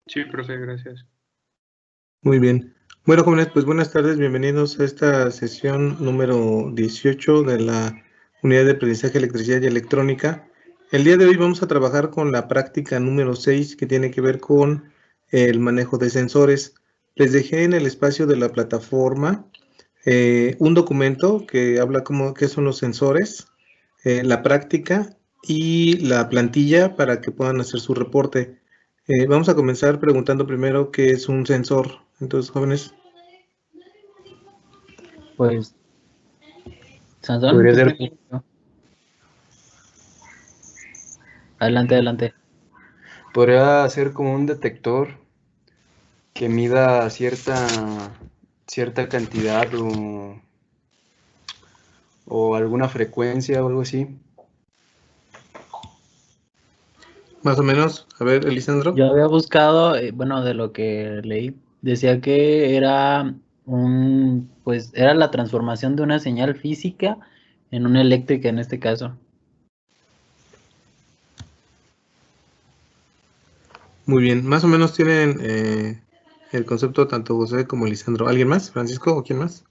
Sí, profe, gracias. Muy bien. Bueno, jóvenes, pues buenas tardes, bienvenidos a esta sesión número 18 de la Unidad de Aprendizaje Electricidad y Electrónica. El día de hoy vamos a trabajar con la práctica número 6 que tiene que ver con el manejo de sensores. Les dejé en el espacio de la plataforma un documento que habla como qué son los sensores, la práctica y la plantilla para que puedan hacer su reporte. Vamos a comenzar preguntando primero qué es un sensor. Entonces, jóvenes. Pues, Sansón, Podría ser, adelante. podría ser como un detector que mida cierta cantidad o alguna frecuencia o algo así. Más o menos. A ver, Elisandro. Yo había buscado, bueno, de lo que leí, decía que era pues era la transformación de una señal física en una eléctrica en este caso. Muy bien. Más o menos tienen el concepto tanto José como Elisandro. ¿Alguien más? ¿Francisco o quién más?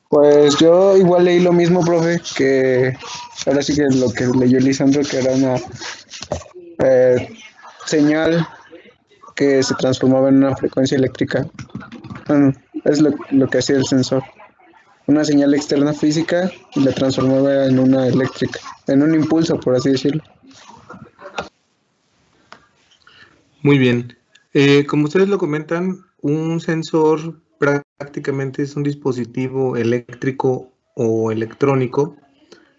Pues yo igual leí lo mismo, profe, que ahora sí que lo que leyó Lisandro, que era una señal que se transformaba en una frecuencia eléctrica. Bueno, es lo que hacía el sensor. Una señal externa física y la transformaba en una eléctrica, en un impulso, por así decirlo. Muy bien. Como ustedes lo comentan, un sensor prácticamente es un dispositivo eléctrico o electrónico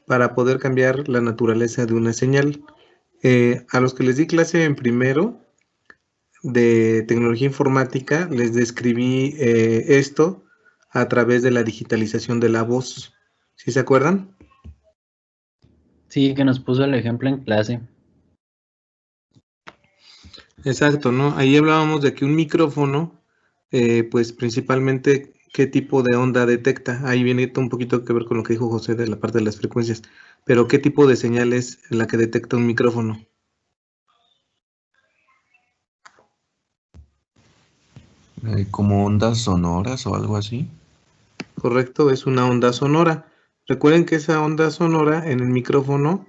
para poder cambiar la naturaleza de una señal. A los que les di clase en primero de tecnología informática, les describí esto a través de la digitalización de la voz. ¿Sí se acuerdan? Sí, que nos puso el ejemplo en clase. Exacto, ¿no? Ahí hablábamos de que un micrófono, pues principalmente qué tipo de onda detecta. Ahí viene un poquito que ver con lo que dijo José de la parte de las frecuencias. Pero qué tipo de señal es la que detecta un micrófono. Como ondas sonoras o algo así. Correcto, es una onda sonora. Recuerden que esa onda sonora en el micrófono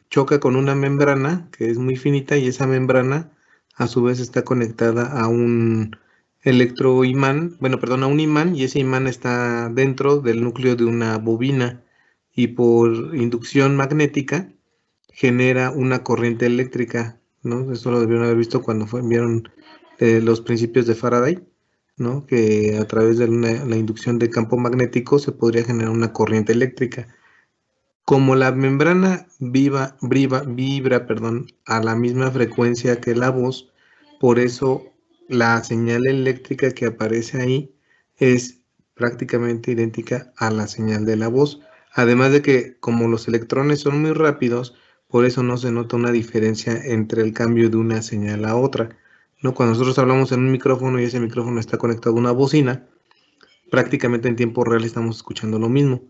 choca con una membrana que es muy finita y esa membrana a su vez está conectada a un electroimán, bueno, perdón, a un imán y ese imán está dentro del núcleo de una bobina y por inducción magnética genera una corriente eléctrica, ¿no? Eso lo debieron haber visto cuando vieron los principios de Faraday, ¿no? Que a través de la inducción de campo magnético se podría generar una corriente eléctrica. Como la membrana vibra, perdón, a la misma frecuencia que la voz, por eso la señal eléctrica que aparece ahí es prácticamente idéntica a la señal de la voz. Además de que como los electrones son muy rápidos, por eso no se nota una diferencia entre el cambio de una señal a otra, ¿no? Cuando nosotros hablamos en un micrófono y ese micrófono está conectado a una bocina, prácticamente en tiempo real estamos escuchando lo mismo,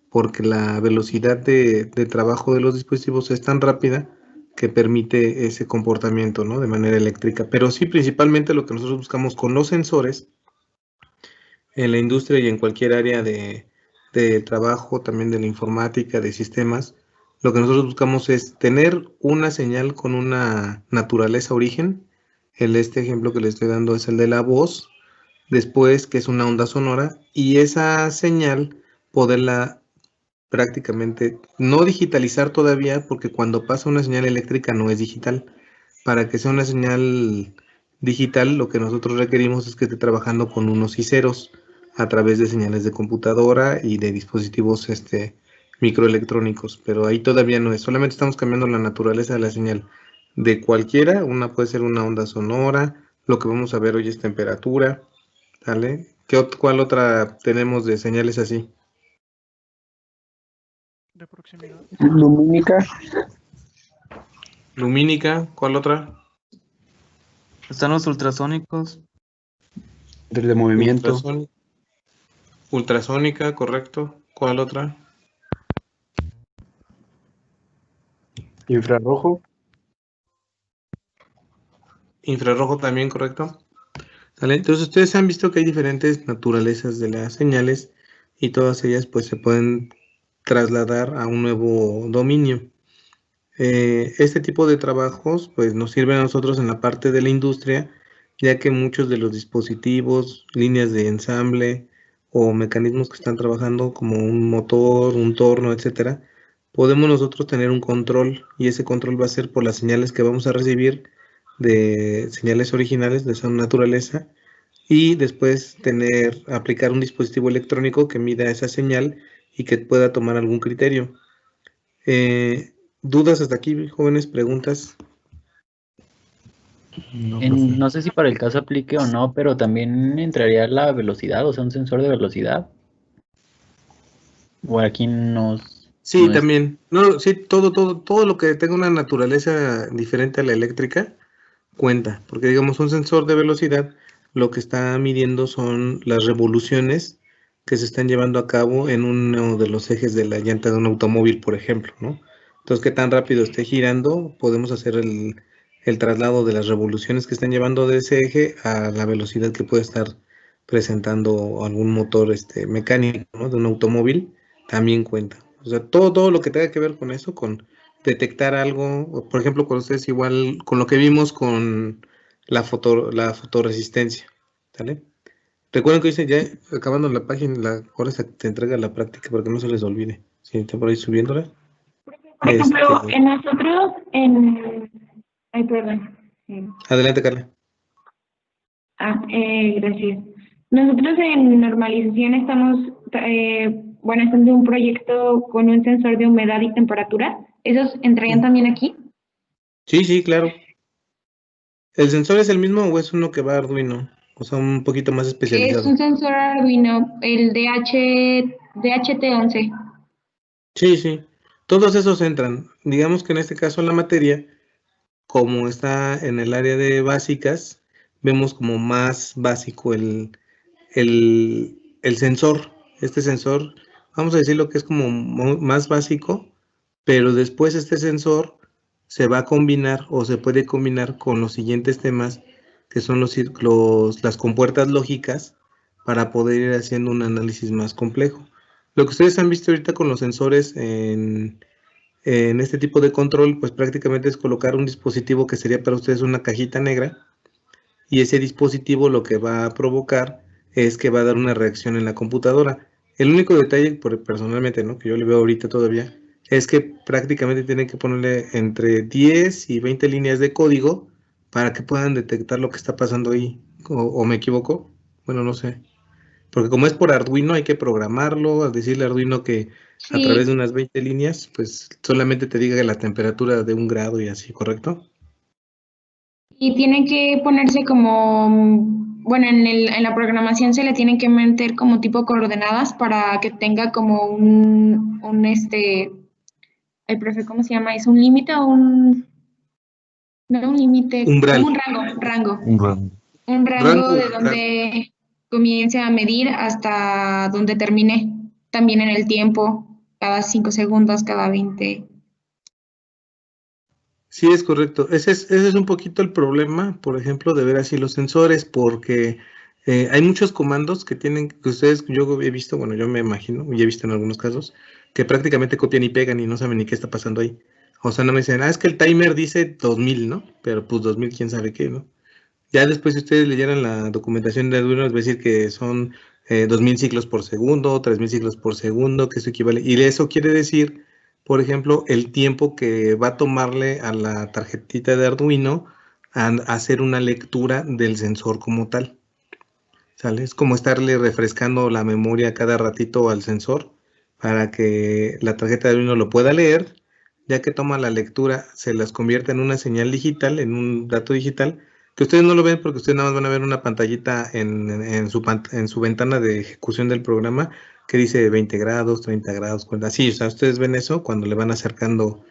porque la velocidad de trabajo de los dispositivos es tan rápida que permite ese comportamiento, ¿no? De manera eléctrica. Pero sí, principalmente lo que nosotros buscamos con los sensores en la industria y en cualquier área de trabajo, también de la informática, de sistemas, lo que nosotros buscamos es tener una señal con una naturaleza origen. Este ejemplo que le estoy dando es el de la voz, después que es una onda sonora, y esa señal poderla prácticamente no digitalizar todavía, porque cuando pasa una señal eléctrica no es digital. Para que sea una señal digital, lo que nosotros requerimos es que esté trabajando con unos y ceros a través de señales de computadora y de dispositivos microelectrónicos, pero ahí todavía no es, solamente estamos cambiando la naturaleza de la señal de cualquiera, una puede ser una onda sonora, lo que vamos a ver hoy es temperatura, ¿vale? ¿Cuál otra tenemos de señales así? De proximidad. Lumínica, Lumínica, ¿cuál otra? Están los ultrasónicos. De movimiento. Ultrasónica, correcto. ¿Cuál otra? Infrarrojo. Infrarrojo también, correcto. ¿Sale? Entonces ustedes han visto que hay diferentes naturalezas de las señales y todas ellas pues se pueden trasladar a un nuevo dominio. Este tipo de trabajos pues nos sirven a nosotros en la parte de la industria, ya que muchos de los dispositivos, líneas de ensamble o mecanismos que están trabajando como un motor, un torno, etcétera, podemos nosotros tener un control y ese control va a ser por las señales que vamos a recibir de señales originales de esa naturaleza y después aplicar un dispositivo electrónico que mida esa señal y que pueda tomar algún criterio. ¿Dudas hasta aquí, jóvenes? ¿Preguntas? No, profe. No sé si para el caso aplique o no, pero también entraría la velocidad, o sea, un sensor de velocidad. O aquí Sí, no es. también. No, sí, todo lo que tenga una naturaleza diferente a la eléctrica cuenta, porque digamos un sensor de velocidad lo que está midiendo son las revoluciones que se están llevando a cabo en uno de los ejes de la llanta de un automóvil, por ejemplo, ¿no? Entonces, qué tan rápido esté girando, podemos hacer el traslado de las revoluciones que están llevando de ese eje a la velocidad que puede estar presentando algún motor mecánico, ¿no? De un automóvil, también cuenta. O sea, todo lo que tenga que ver con eso, con detectar algo, por ejemplo, con ustedes igual, con lo que vimos con la fotoresistencia, ¿sale? Recuerden que dice ya, acabando la página, ahora te entrega la práctica para que no se les olvide. Si está por ahí subiéndola. Por ejemplo, en nosotros, Ay, perdón. Adelante, Carla. Gracias. Nosotros en normalización estamos, haciendo un proyecto con un sensor de humedad y temperatura. ¿Esos entrarían también aquí? Sí, claro. ¿El sensor es el mismo o es uno que va a Arduino? O sea, un poquito más Es especializado. un sensor Arduino, el DHT11. Sí. Todos esos entran. Digamos que en este caso la materia, como está en el área de básicas, vemos como más básico el sensor. Este sensor, vamos a decirlo que es como más básico, pero después este sensor se va a combinar o se puede combinar con los siguientes temas, que son las compuertas lógicas, para poder ir haciendo un análisis más complejo. Lo que ustedes han visto ahorita con los sensores en este tipo de control, pues prácticamente es colocar un dispositivo que sería para ustedes una cajita negra, y ese dispositivo lo que va a provocar es que va a dar una reacción en la computadora. El único detalle, personalmente, ¿no?, que yo le veo ahorita todavía, es que prácticamente tienen que ponerle entre 10 y 20 líneas de código para que puedan detectar lo que está pasando ahí. ¿O me equivoco? Bueno, no sé. Porque como es por Arduino, hay que programarlo, a decirle a Arduino que a través de Sí, unas 20 líneas, pues solamente te diga la temperatura de 1 grado y así, ¿correcto? y tiene que ponerse como, en la programación se le tienen que meter como tipo coordenadas para que tenga como el profe, ¿cómo se llama? ¿Es un límite o no un límite, Umbral. como un rango? Un rango. Un rango Rango de umbral. donde comience a medir hasta donde termine, también en el tiempo, cada 5 segundos, cada 20. Sí, es correcto. Ese es un poquito el problema, por ejemplo, de ver así los sensores, porque hay muchos comandos que ustedes, yo he visto, bueno, yo me imagino, y he visto en algunos casos, que prácticamente copian y pegan y no saben ni qué está pasando ahí. O sea, no me dicen, es que el timer dice 2000, ¿no? Pero pues 2000, quién sabe qué, ¿no? Ya después, si ustedes leyeran la documentación de Arduino, les va a decir que son 2000 ciclos por segundo, 3000 ciclos por segundo, que eso equivale. Y eso quiere decir, por ejemplo, el tiempo que va a tomarle a la tarjetita de Arduino a hacer una lectura del sensor como tal. ¿Sale? Es como estarle refrescando la memoria cada ratito al sensor para que la tarjeta de Arduino lo pueda leer. Ya que toma la lectura, se las convierte en una señal digital, en un dato digital, que ustedes no lo ven porque ustedes nada más van a ver una pantallita en su ventana de ejecución del programa que dice 20 grados, 30 grados, 40. Sí, o sea, ustedes ven eso cuando le van acercando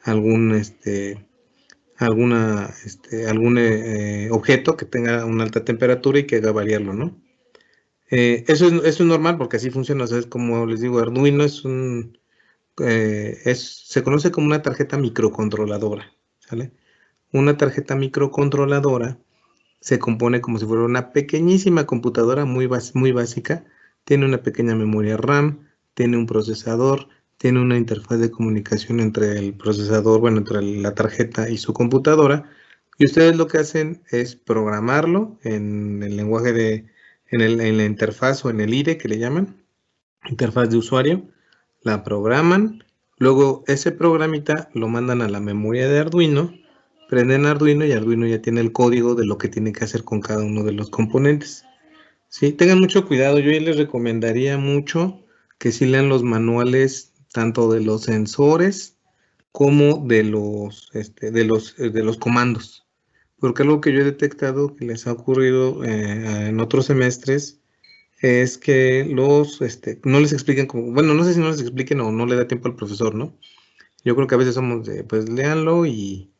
algún algún objeto que tenga una alta temperatura y que haga variarlo, ¿no? Eso es normal porque así funciona. O sea, es como les digo, Arduino es se conoce como una tarjeta microcontroladora, ¿sale? Una tarjeta microcontroladora se compone como si fuera una pequeñísima computadora muy básica. Tiene una pequeña memoria RAM, tiene un procesador, tiene una interfaz de comunicación entre el procesador, bueno, entre la tarjeta y su computadora. Y ustedes lo que hacen es programarlo en el lenguaje en la interfaz o en el IDE que le llaman, interfaz de usuario. La programan, luego ese programita lo mandan a la memoria de Arduino, prenden Arduino y Arduino ya tiene el código de lo que tiene que hacer con cada uno de los componentes. Sí, tengan mucho cuidado, yo les recomendaría mucho que sí lean los manuales tanto de los sensores como de los comandos. Porque algo que yo he detectado que les ha ocurrido en otros semestres es que no les explican como, bueno, no sé si no les expliquen o no le da tiempo al profesor, ¿no? Yo creo que a veces somos de, pues léanlo y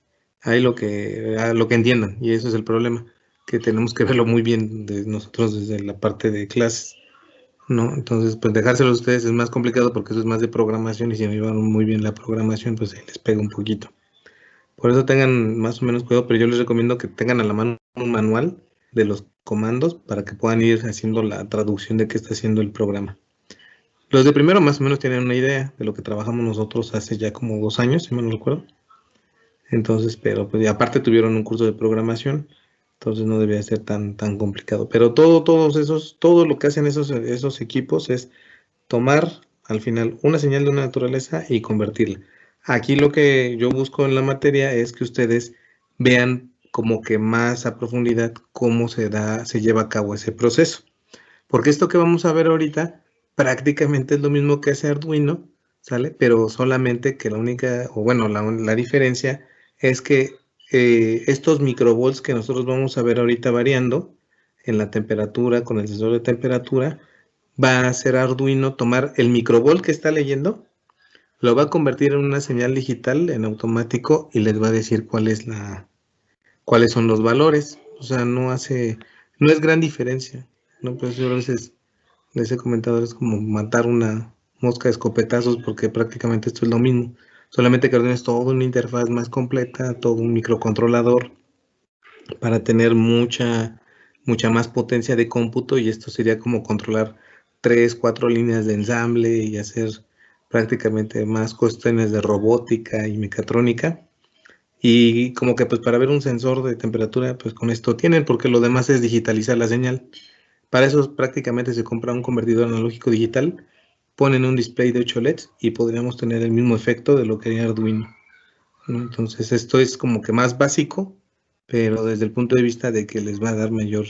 ahí lo que entiendan, y eso es el problema, que tenemos que verlo muy bien de nosotros desde la parte de clases, ¿no? Entonces, pues dejárselo a ustedes es más complicado porque eso es más de programación y si no llevan muy bien la programación, pues ahí les pega un poquito. Por eso tengan más o menos cuidado, pero yo les recomiendo que tengan a la mano un manual de los comandos para que puedan ir haciendo la traducción de qué está haciendo el programa. Los de primero más o menos tienen una idea de lo que trabajamos nosotros hace ya como 2 años, si me no recuerdo. Entonces, pero pues y aparte tuvieron un curso de programación, entonces no debía ser tan complicado. Pero todo lo que hacen esos equipos es tomar al final una señal de una naturaleza y convertirla. Aquí lo que yo busco en la materia es que ustedes vean como que más a profundidad cómo se lleva a cabo ese proceso. Porque esto que vamos a ver ahorita prácticamente es lo mismo que hace Arduino, ¿sale? Pero solamente que la única, o bueno, la diferencia es que estos microvolts que nosotros vamos a ver ahorita variando en la temperatura, con el sensor de temperatura, va a hacer Arduino tomar el microvolt que está leyendo, lo va a convertir en una señal digital en automático y les va a decir cuáles son los valores. O sea, no es gran diferencia, ¿no? Pues yo a veces les he comentado, es como matar una mosca de escopetazos porque prácticamente esto es lo mismo. Solamente que Arduino es toda una interfaz más completa, todo un microcontrolador para tener mucha más potencia de cómputo y esto sería como controlar 3, 4 líneas de ensamble y hacer prácticamente más cuestiones de robótica y mecatrónica. Y como que pues para ver un sensor de temperatura, pues con esto tienen, porque lo demás es digitalizar la señal. Para eso prácticamente se compra un convertidor analógico digital, ponen un display de 8 LEDs y podríamos tener el mismo efecto de lo que haría Arduino, ¿no? Entonces esto es como que más básico, pero desde el punto de vista de que les va a dar mayor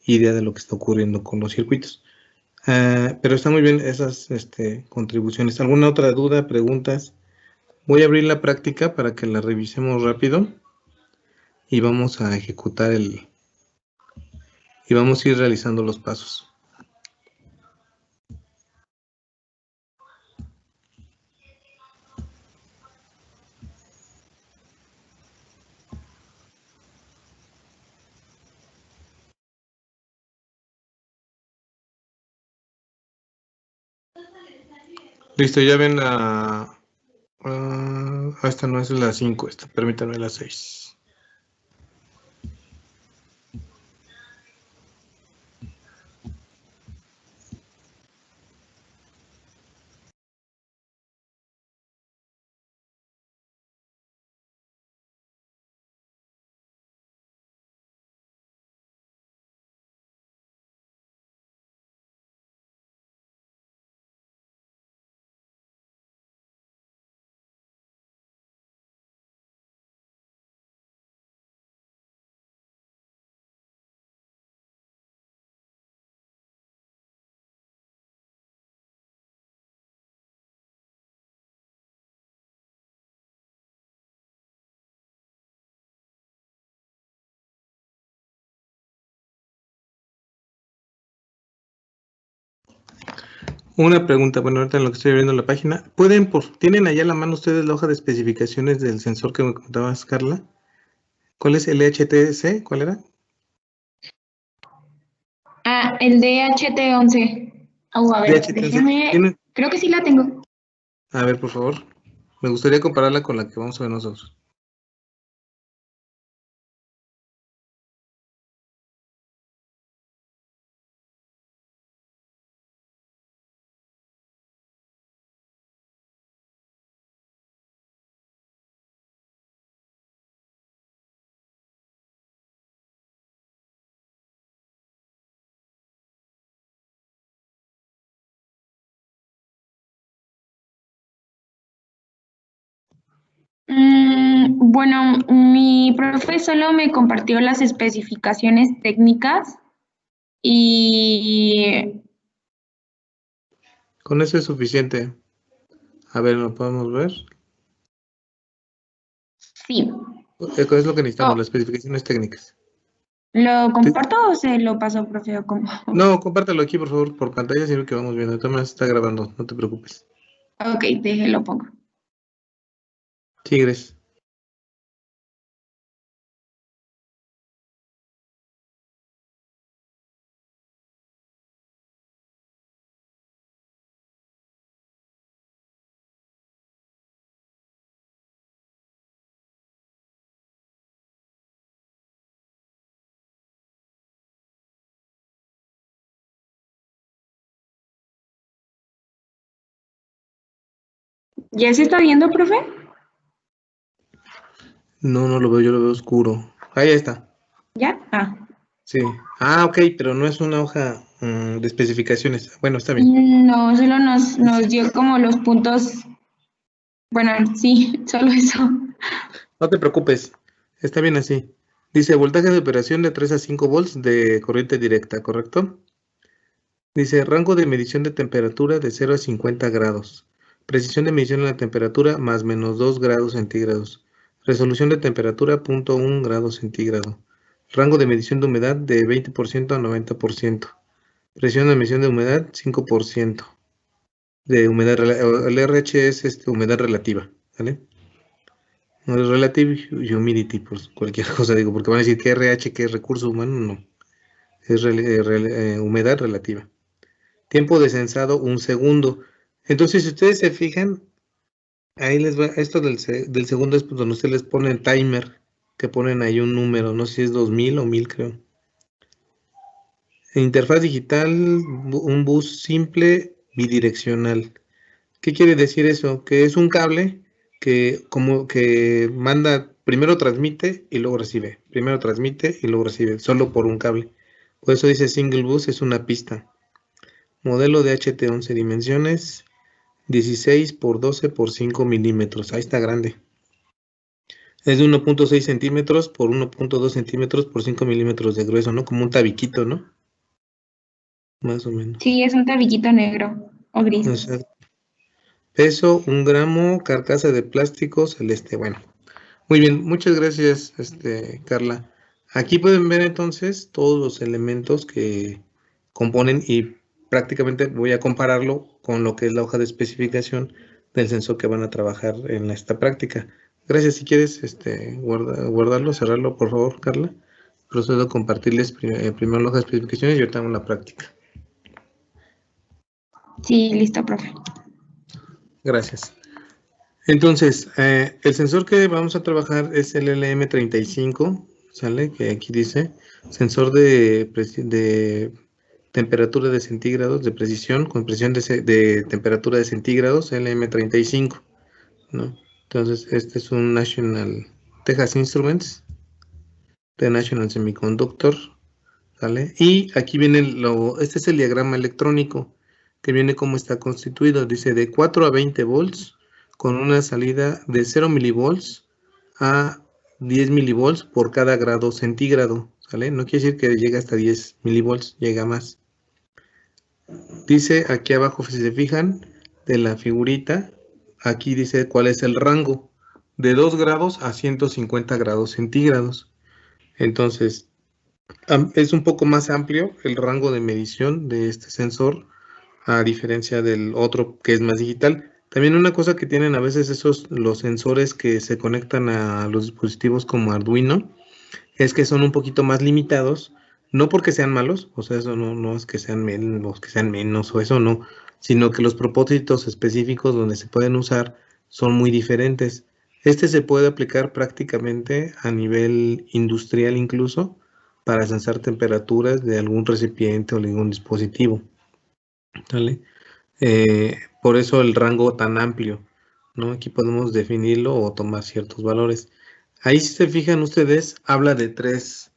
idea de lo que está ocurriendo con los circuitos. Pero está muy bien esas contribuciones. ¿Alguna otra duda, preguntas? Voy a abrir la práctica para que la revisemos rápido y vamos a ejecutar y vamos a ir realizando los pasos. Listo, ya ven esta no es la 5, permítanme la 6. Una pregunta, bueno, ahorita en lo que estoy abriendo la página, ¿tienen allá a la mano ustedes la hoja de especificaciones del sensor que me contabas, Carla? ¿Cuál es el HTC? ¿Cuál era? El DHT11. A ver, DHT11. déjeme. Creo que sí la tengo. A ver, por favor. Me gustaría compararla con la que vamos a ver nosotros. Bueno, mi profe solo me compartió las especificaciones técnicas y Con eso es suficiente. A ver, ¿lo podemos ver? sí. Es lo que necesitamos, Oh, las especificaciones técnicas. ¿lo comparto o se lo paso, profe? ¿O cómo? No, compártelo aquí, por favor, por pantalla, sino que vamos viendo. De todas maneras está grabando, no te preocupes. Ok, déjelo pongo. Tigres. ¿Ya se está viendo, profe? No, no lo veo, yo lo veo oscuro. Ahí está. ¿Ya? Ah. Sí. Ah, ok, pero no es una hoja de especificaciones. Bueno, está bien. No, solo nos dio como los puntos. Bueno, sí, solo eso. No te preocupes, está bien así. Dice voltaje de operación de 3 a 5 volts de corriente directa, ¿correcto? Dice rango de medición de temperatura de 0 a 50 grados. Precisión de medición de la temperatura más menos 2 grados centígrados. Resolución de temperatura 0.1 grados centígrado. Rango de medición de humedad de 20% a 90%. Presión de medición de humedad 5%. De humedad, el RH es humedad relativa, ¿vale? No es relative humidity, pues cualquier cosa digo, porque van a decir que RH, que es recurso humano, no. Es humedad relativa. Tiempo de sensado, 1 segundo. Entonces, si ustedes se fijan, ahí les va, esto del segundo es donde ustedes les ponen timer, que ponen ahí un número, no sé si es 2000 o 1000, creo. Interfaz digital, un bus simple bidireccional. ¿Qué quiere decir eso? Que es un cable que como que manda, primero transmite y luego recibe. Primero transmite y luego recibe, solo por un cable. Por eso dice single bus, es una pista. Modelo de HT 11 dimensiones, 16 por 12 por 5 milímetros. Ahí está grande. Es de 1.6 centímetros por 1.2 centímetros por 5 milímetros de grueso, ¿no? Como un tabiquito, ¿no? Más o menos. Sí, es un tabiquito negro o gris. Exacto. Peso, 1 gramo, carcasa de plástico celeste. Bueno, muy bien, muchas gracias, Carla. Aquí pueden ver entonces todos los elementos que componen y prácticamente voy a compararlo con lo que es la hoja de especificación del sensor que van a trabajar en esta práctica. Gracias, si quieres guardarlo, cerrarlo, por favor, Carla. Procedo a compartirles primero la hoja de especificaciones y ahorita hago la práctica. Sí, listo, profe. Gracias. Entonces, el sensor que vamos a trabajar es el LM35, ¿sale? Que aquí dice sensor de temperatura de centígrados, de precisión, con precisión de temperatura de centígrados, LM35, ¿no? Entonces, este es un Texas Instruments, de National Semiconductor, ¿sale? Y aquí viene este es el diagrama electrónico, que viene cómo está constituido. Dice de 4 a 20 volts, con una salida de 0 milivolts a 10 milivolts por cada grado centígrado, ¿sale? No quiere decir que llegue hasta 10 milivolts, llega más. Dice aquí abajo, si se fijan, de la figurita, aquí dice cuál es el rango, de 2 grados a 150 grados centígrados. Entonces, es un poco más amplio el rango de medición de este sensor, a diferencia del otro que es más digital. También una cosa que tienen a veces los sensores que se conectan a los dispositivos como Arduino, es que son un poquito más limitados, no porque sean malos, o sea, eso no es que sean menos o eso no, sino que los propósitos específicos donde se pueden usar son muy diferentes. Este se puede aplicar prácticamente a nivel industrial incluso para sensar temperaturas de algún recipiente o de algún dispositivo. ¿Vale? Por eso el rango tan amplio, ¿no? Aquí podemos definirlo o tomar ciertos valores. Ahí, si se fijan ustedes, habla de tres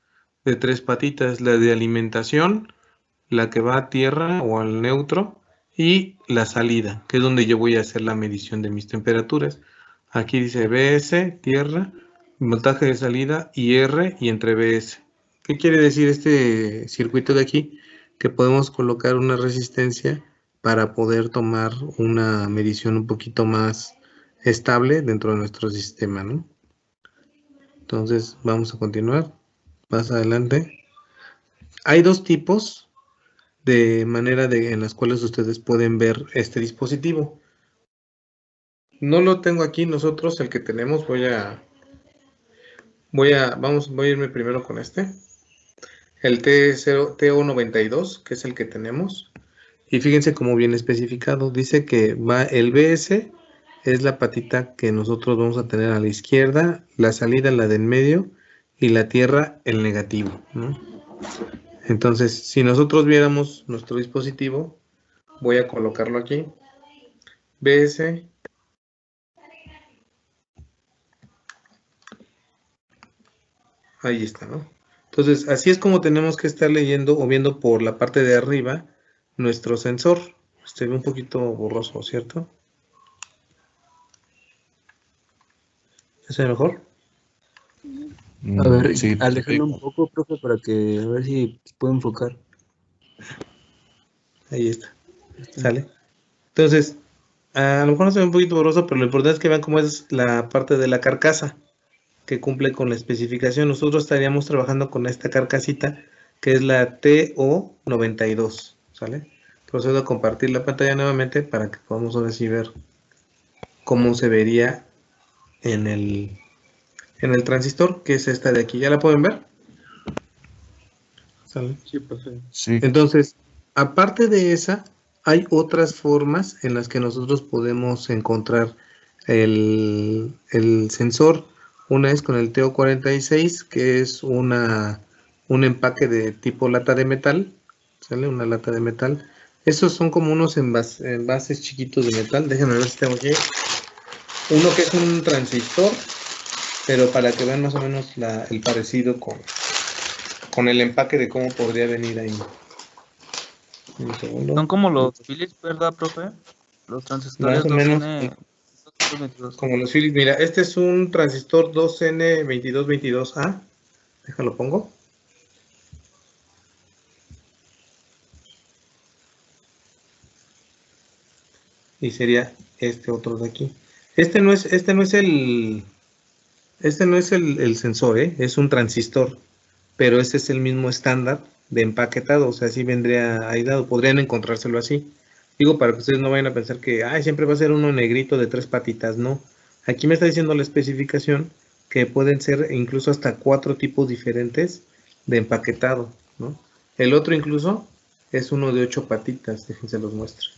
patitas: la de alimentación, la que va a tierra o al neutro, y la salida, que es donde yo voy a hacer la medición de mis temperaturas. Aquí dice BS, tierra, voltaje de salida, y R, y entre BS. ¿Qué quiere decir este circuito de aquí? Que podemos colocar una resistencia para poder tomar una medición un poquito más estable dentro de nuestro sistema, ¿no? Entonces vamos a continuar más adelante. Hay dos tipos de manera en las cuales ustedes pueden ver este dispositivo. No lo tengo aquí nosotros, el que tenemos. Voy a irme primero con este. El TO92, que es el que tenemos. Y fíjense cómo viene especificado. Dice que va el BS, es la patita que nosotros vamos a tener a la izquierda, la salida la de en medio y la tierra el negativo, ¿no? Entonces, si nosotros viéramos nuestro dispositivo, voy a colocarlo aquí. BS. Ahí está, ¿no? Entonces, así es como tenemos que estar leyendo o viendo por la parte de arriba nuestro sensor. Se ve un poquito borroso, ¿cierto? ¿Es mejor? A ver, Sí, aléjalo un poco, profe, para que a ver si puedo enfocar. Ahí está. ¿Sale? Entonces, a lo mejor no se ve un poquito borroso, pero lo importante es que vean cómo es la parte de la carcasa que cumple con la especificación. Nosotros estaríamos trabajando con esta carcasita, que es la TO92, ¿sale? Procedo a compartir la pantalla nuevamente para que podamos ahora sí ver cómo se vería en el transistor, que es esta de aquí. ¿Ya la pueden ver? ¿Sale? Sí, profe. sí. Entonces, aparte de esa, hay otras formas en las que nosotros podemos encontrar el sensor. Una es con el TO46, que es un empaque de tipo lata de metal, ¿sale? Una lata de metal. Estos son como unos envases chiquitos de metal. Déjenme ver si tengo aquí. Uno que es un transistor, pero para que vean más o menos el parecido con el empaque de cómo podría venir ahí. Un segundo. Son como los Philips, ¿verdad, profe? Los transistores Más o menos, 2N. 222. como los Philips. Mira, este es un transistor 2N2222A. Déjalo pongo. Y sería este otro de aquí. Este no es el sensor, es un transistor, pero este es el mismo estándar de empaquetado, o sea, así vendría ahí dado. Podrían encontrárselo así. Digo, para que ustedes no vayan a pensar que siempre va a ser uno negrito de 3 patitas, no. Aquí me está diciendo la especificación que pueden ser incluso hasta 4 tipos diferentes de empaquetado, ¿no? El otro incluso es uno de 8 patitas, déjense los muestro.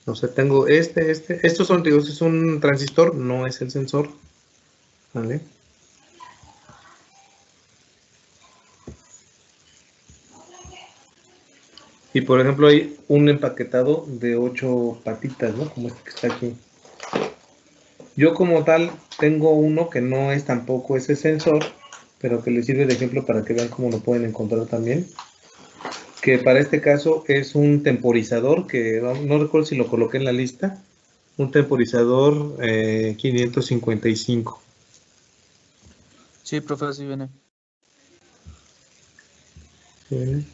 O sea, tengo estos son, digo, este es un transistor, no es el sensor, ¿vale? Y por ejemplo hay un empaquetado de 8 patitas, ¿no? Como este que está aquí. Yo como tal tengo uno que no es tampoco ese sensor, pero que les sirve de ejemplo para que vean cómo lo pueden encontrar también. Que para este caso es un temporizador, que no recuerdo si lo coloqué en la lista. Un temporizador 555. Sí, profe, así viene. ¿Sí?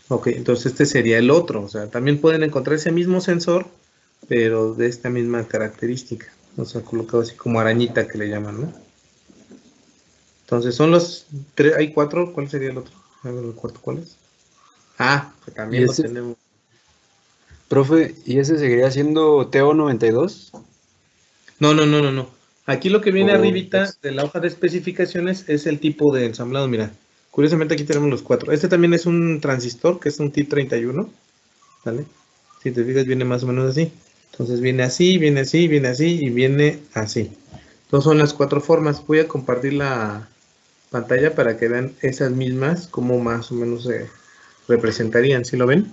Ok, entonces este sería el otro. O sea, también pueden encontrar ese mismo sensor, pero de esta misma característica. O sea, colocado así como arañita que le llaman, ¿no? Entonces son los 3, hay 4. ¿Cuál sería el otro? A ver, el cuarto, ¿cuál es? Pues también lo tenemos. Profe, ¿y ese seguiría siendo TO92? No. Aquí lo que viene arribita de la hoja de especificaciones es el tipo de ensamblado. Mira, Curiosamente aquí tenemos los 4. Este también es un transistor, que es un TIP31, ¿vale? Si te fijas viene más o menos así. Entonces viene así, viene así, viene así y viene así. Entonces son las 4 formas. Voy a compartir la pantalla para que vean esas mismas, como más o menos se representarían. ¿Sí lo ven?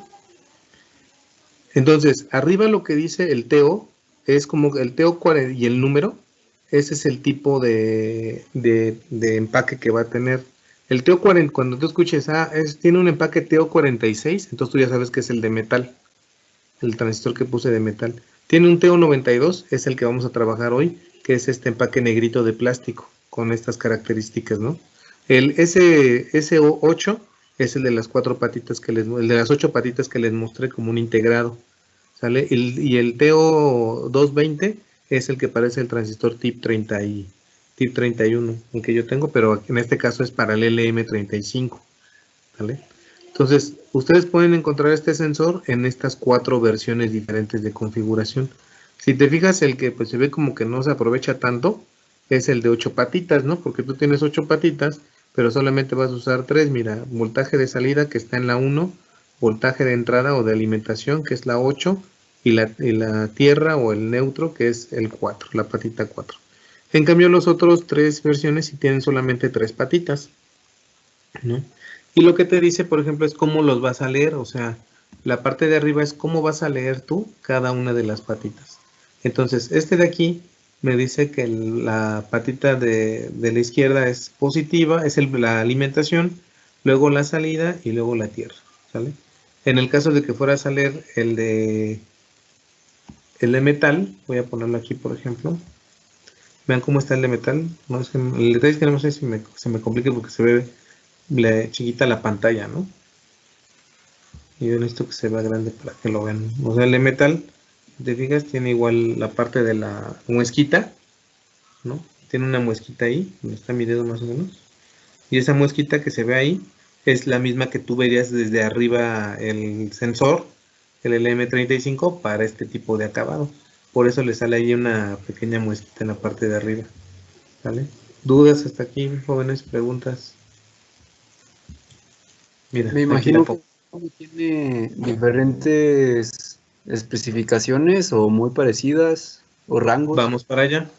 Entonces, arriba lo que dice el TO es como el TO y el número. Ese es el tipo de empaque que va a tener. El TO40, cuando tú escuches, tiene un empaque TO46, entonces tú ya sabes que es el de metal. El transistor que puse de metal. Tiene un TO92, es el que vamos a trabajar hoy, que es este empaque negrito de plástico, con estas características, ¿no? El SO8 es el de las 4 patitas el de las 8 patitas que les mostré como un integrado, ¿sale? Y el TO220 es el que parece el transistor TIP 31, el que yo tengo, pero en este caso es para el LM35, ¿vale? Entonces, ustedes pueden encontrar este sensor en estas 4 versiones diferentes de configuración. Si te fijas, el que pues se ve como que no se aprovecha tanto es el de 8 patitas, ¿no? Porque tú tienes 8 patitas, pero solamente vas a usar 3. Mira, voltaje de salida que está en la 1, voltaje de entrada o de alimentación que es la 8, y la tierra o el neutro que es el 4, la patita 4. En cambio, los otros 3 versiones sí tienen solamente 3 patitas, ¿no? Y lo que te dice, por ejemplo, es cómo los vas a leer, o sea, la parte de arriba es cómo vas a leer tú cada una de las patitas. Entonces, este de aquí me dice que la patita de la izquierda es positiva, es la alimentación, luego la salida y luego la tierra, ¿sale? En el caso de que fueras a leer el de metal, voy a ponerlo aquí, por ejemplo. Vean cómo está el de metal. No, es que el detalle es que no sé si se me complica porque se ve chiquita la pantalla, ¿no? Y yo necesito que se vea grande para que lo vean. O sea, el de metal, si te fijas, tiene igual la parte de la muesquita, ¿no? Tiene una muesquita ahí, donde está mi dedo más o menos. Y esa muesquita que se ve ahí es la misma que tú verías desde arriba el sensor, el LM35, para este tipo de acabado. Por eso le sale ahí una pequeña muesquita en la parte de arriba, ¿vale? ¿Dudas hasta aquí, jóvenes? ¿Preguntas? Mira, Me imagino que tiene diferentes especificaciones o muy parecidas o rangos. Vamos para allá,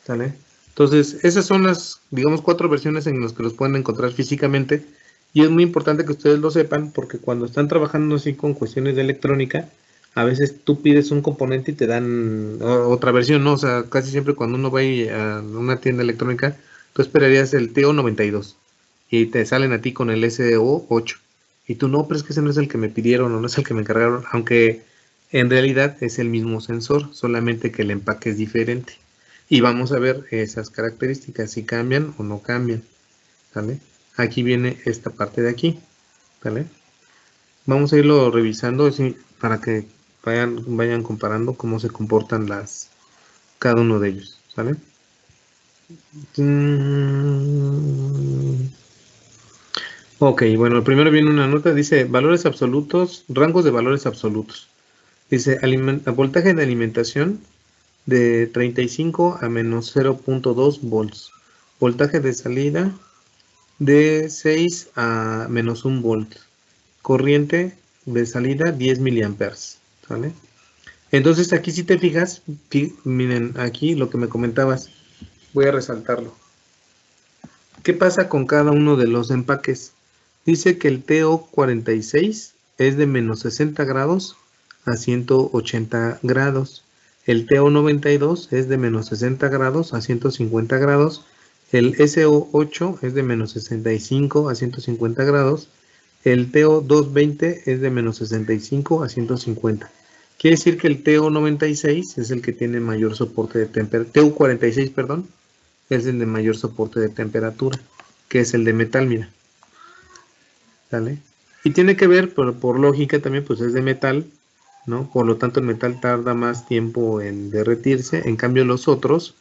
¿sale? Entonces, esas son las, digamos, 4 versiones en las que los pueden encontrar físicamente. Y es muy importante que ustedes lo sepan porque cuando están trabajando así con cuestiones de electrónica, a veces tú pides un componente y te dan otra versión, ¿no? O sea, casi siempre cuando uno va a una tienda electrónica, tú esperarías el TO92 y te salen a ti con el SO8. Y tú no, pero es que ese no es el que me pidieron o no es el que me encargaron, aunque en realidad es el mismo sensor, solamente que el empaque es diferente. Y vamos a ver esas características, si cambian o no cambian, ¿vale? Aquí viene esta parte de aquí, ¿vale? Vamos a irlo revisando así, para que vayan comparando cómo se comportan cada uno de ellos, ¿vale? Ok, bueno, primero viene una nota, dice valores absolutos, rangos de valores absolutos. Dice voltaje de alimentación de 35 a menos 0.2 volts. Voltaje de salida de 6 a menos 1 volt. Corriente de salida 10 miliamperes, ¿vale? Entonces aquí si te fijas, miren aquí lo que me comentabas, voy a resaltarlo. ¿Qué pasa con cada uno de los empaques? Dice que el TO46 es de menos 60 grados a 180 grados. El TO92 es de menos 60 grados a 150 grados. El SO8 es de menos 65 a 150 grados. El TO220 es de menos 65 a 150. Quiere decir que el TO96 es el que tiene mayor soporte de temperatura. TU46, perdón, es el de mayor soporte de temperatura, que es el de metal, mira. ¿Sale? Y tiene que ver, por lógica también, pues es de metal, ¿no? Por lo tanto el metal tarda más tiempo en derretirse. En cambio los otros,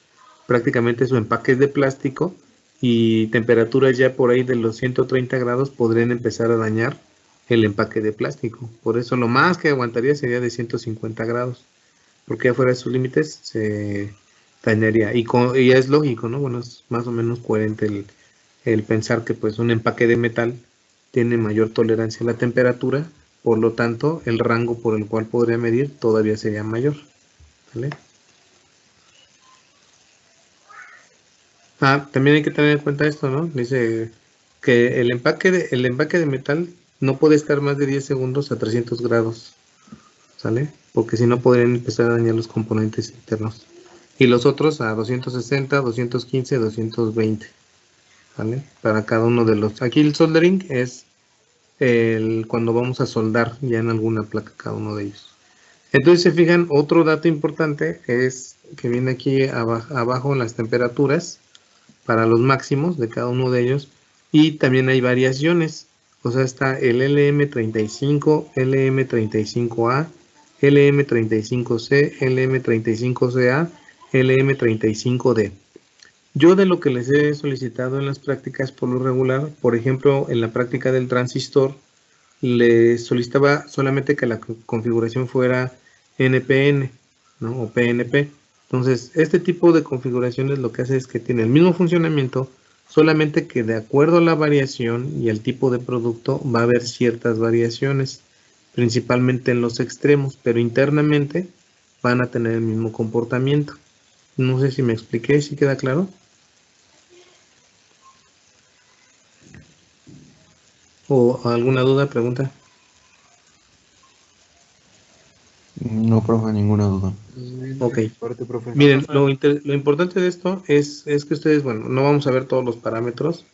prácticamente su empaque es de plástico y temperaturas ya por ahí de los 130 grados podrían empezar a dañar el empaque de plástico. Por eso lo más que aguantaría sería de 150 grados, porque afuera de sus límites se dañaría. Y es lógico, ¿no? Bueno, es más o menos coherente el pensar que pues un empaque de metal tiene mayor tolerancia a la temperatura, por lo tanto el rango por el cual podría medir todavía sería mayor. ¿Vale? También hay que tener en cuenta esto, ¿no? Dice que el empaque de metal no puede estar más de 10 segundos a 300 grados, ¿sale? Porque si no podrían empezar a dañar los componentes internos. Y los otros a 260, 215, 220, ¿vale? Para cada uno de los... Aquí el soldering es cuando vamos a soldar ya en alguna placa cada uno de ellos. Entonces, se fijan, otro dato importante es que viene aquí abajo las temperaturas para los máximos de cada uno de ellos, y también hay variaciones. O sea, está el LM35, LM35A, LM35C, LM35CA, LM35D. Yo de lo que les he solicitado en las prácticas por lo regular, por ejemplo, en la práctica del transistor, les solicitaba solamente que la configuración fuera NPN, ¿no? O PNP. Entonces, este tipo de configuraciones lo que hace es que tiene el mismo funcionamiento, solamente que de acuerdo a la variación y al tipo de producto va a haber ciertas variaciones, principalmente en los extremos, pero internamente van a tener el mismo comportamiento. No sé si me expliqué, ¿sí queda claro? ¿O alguna duda, pregunta? No, profe, ninguna duda. Ok. Parte, profe. Miren, lo importante de esto es que ustedes, bueno, no vamos a ver todos los parámetros,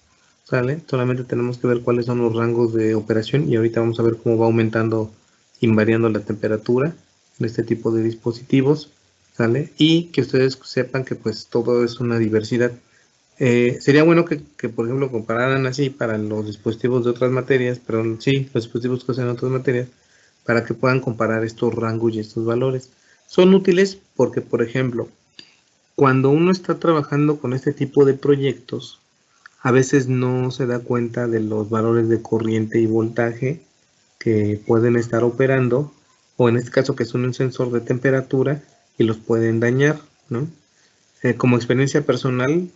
¿sale? Solamente tenemos que ver cuáles son los rangos de operación, y ahorita vamos a ver cómo va aumentando y variando la temperatura en este tipo de dispositivos, ¿sale? Y que ustedes sepan que pues todo es una diversidad. Sería bueno que, por ejemplo, compararan así para los dispositivos de otras materias, pero sí, los dispositivos que usan otras materias, para que puedan comparar estos rangos y estos valores. Son útiles porque, por ejemplo, cuando uno está trabajando con este tipo de proyectos, a veces no se da cuenta de los valores de corriente y voltaje que pueden estar operando, o en este caso que son un sensor de temperatura, y los pueden dañar, ¿no? Como experiencia personal,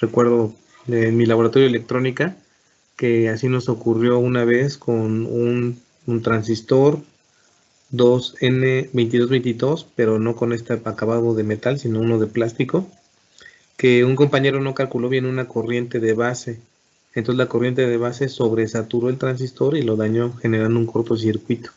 recuerdo en mi laboratorio de electrónica que así nos ocurrió una vez con un transistor 2N2222, pero no con este acabado de metal, sino uno de plástico, que un compañero no calculó bien una corriente de base. Entonces la corriente de base sobresaturó el transistor y lo dañó, generando un cortocircuito.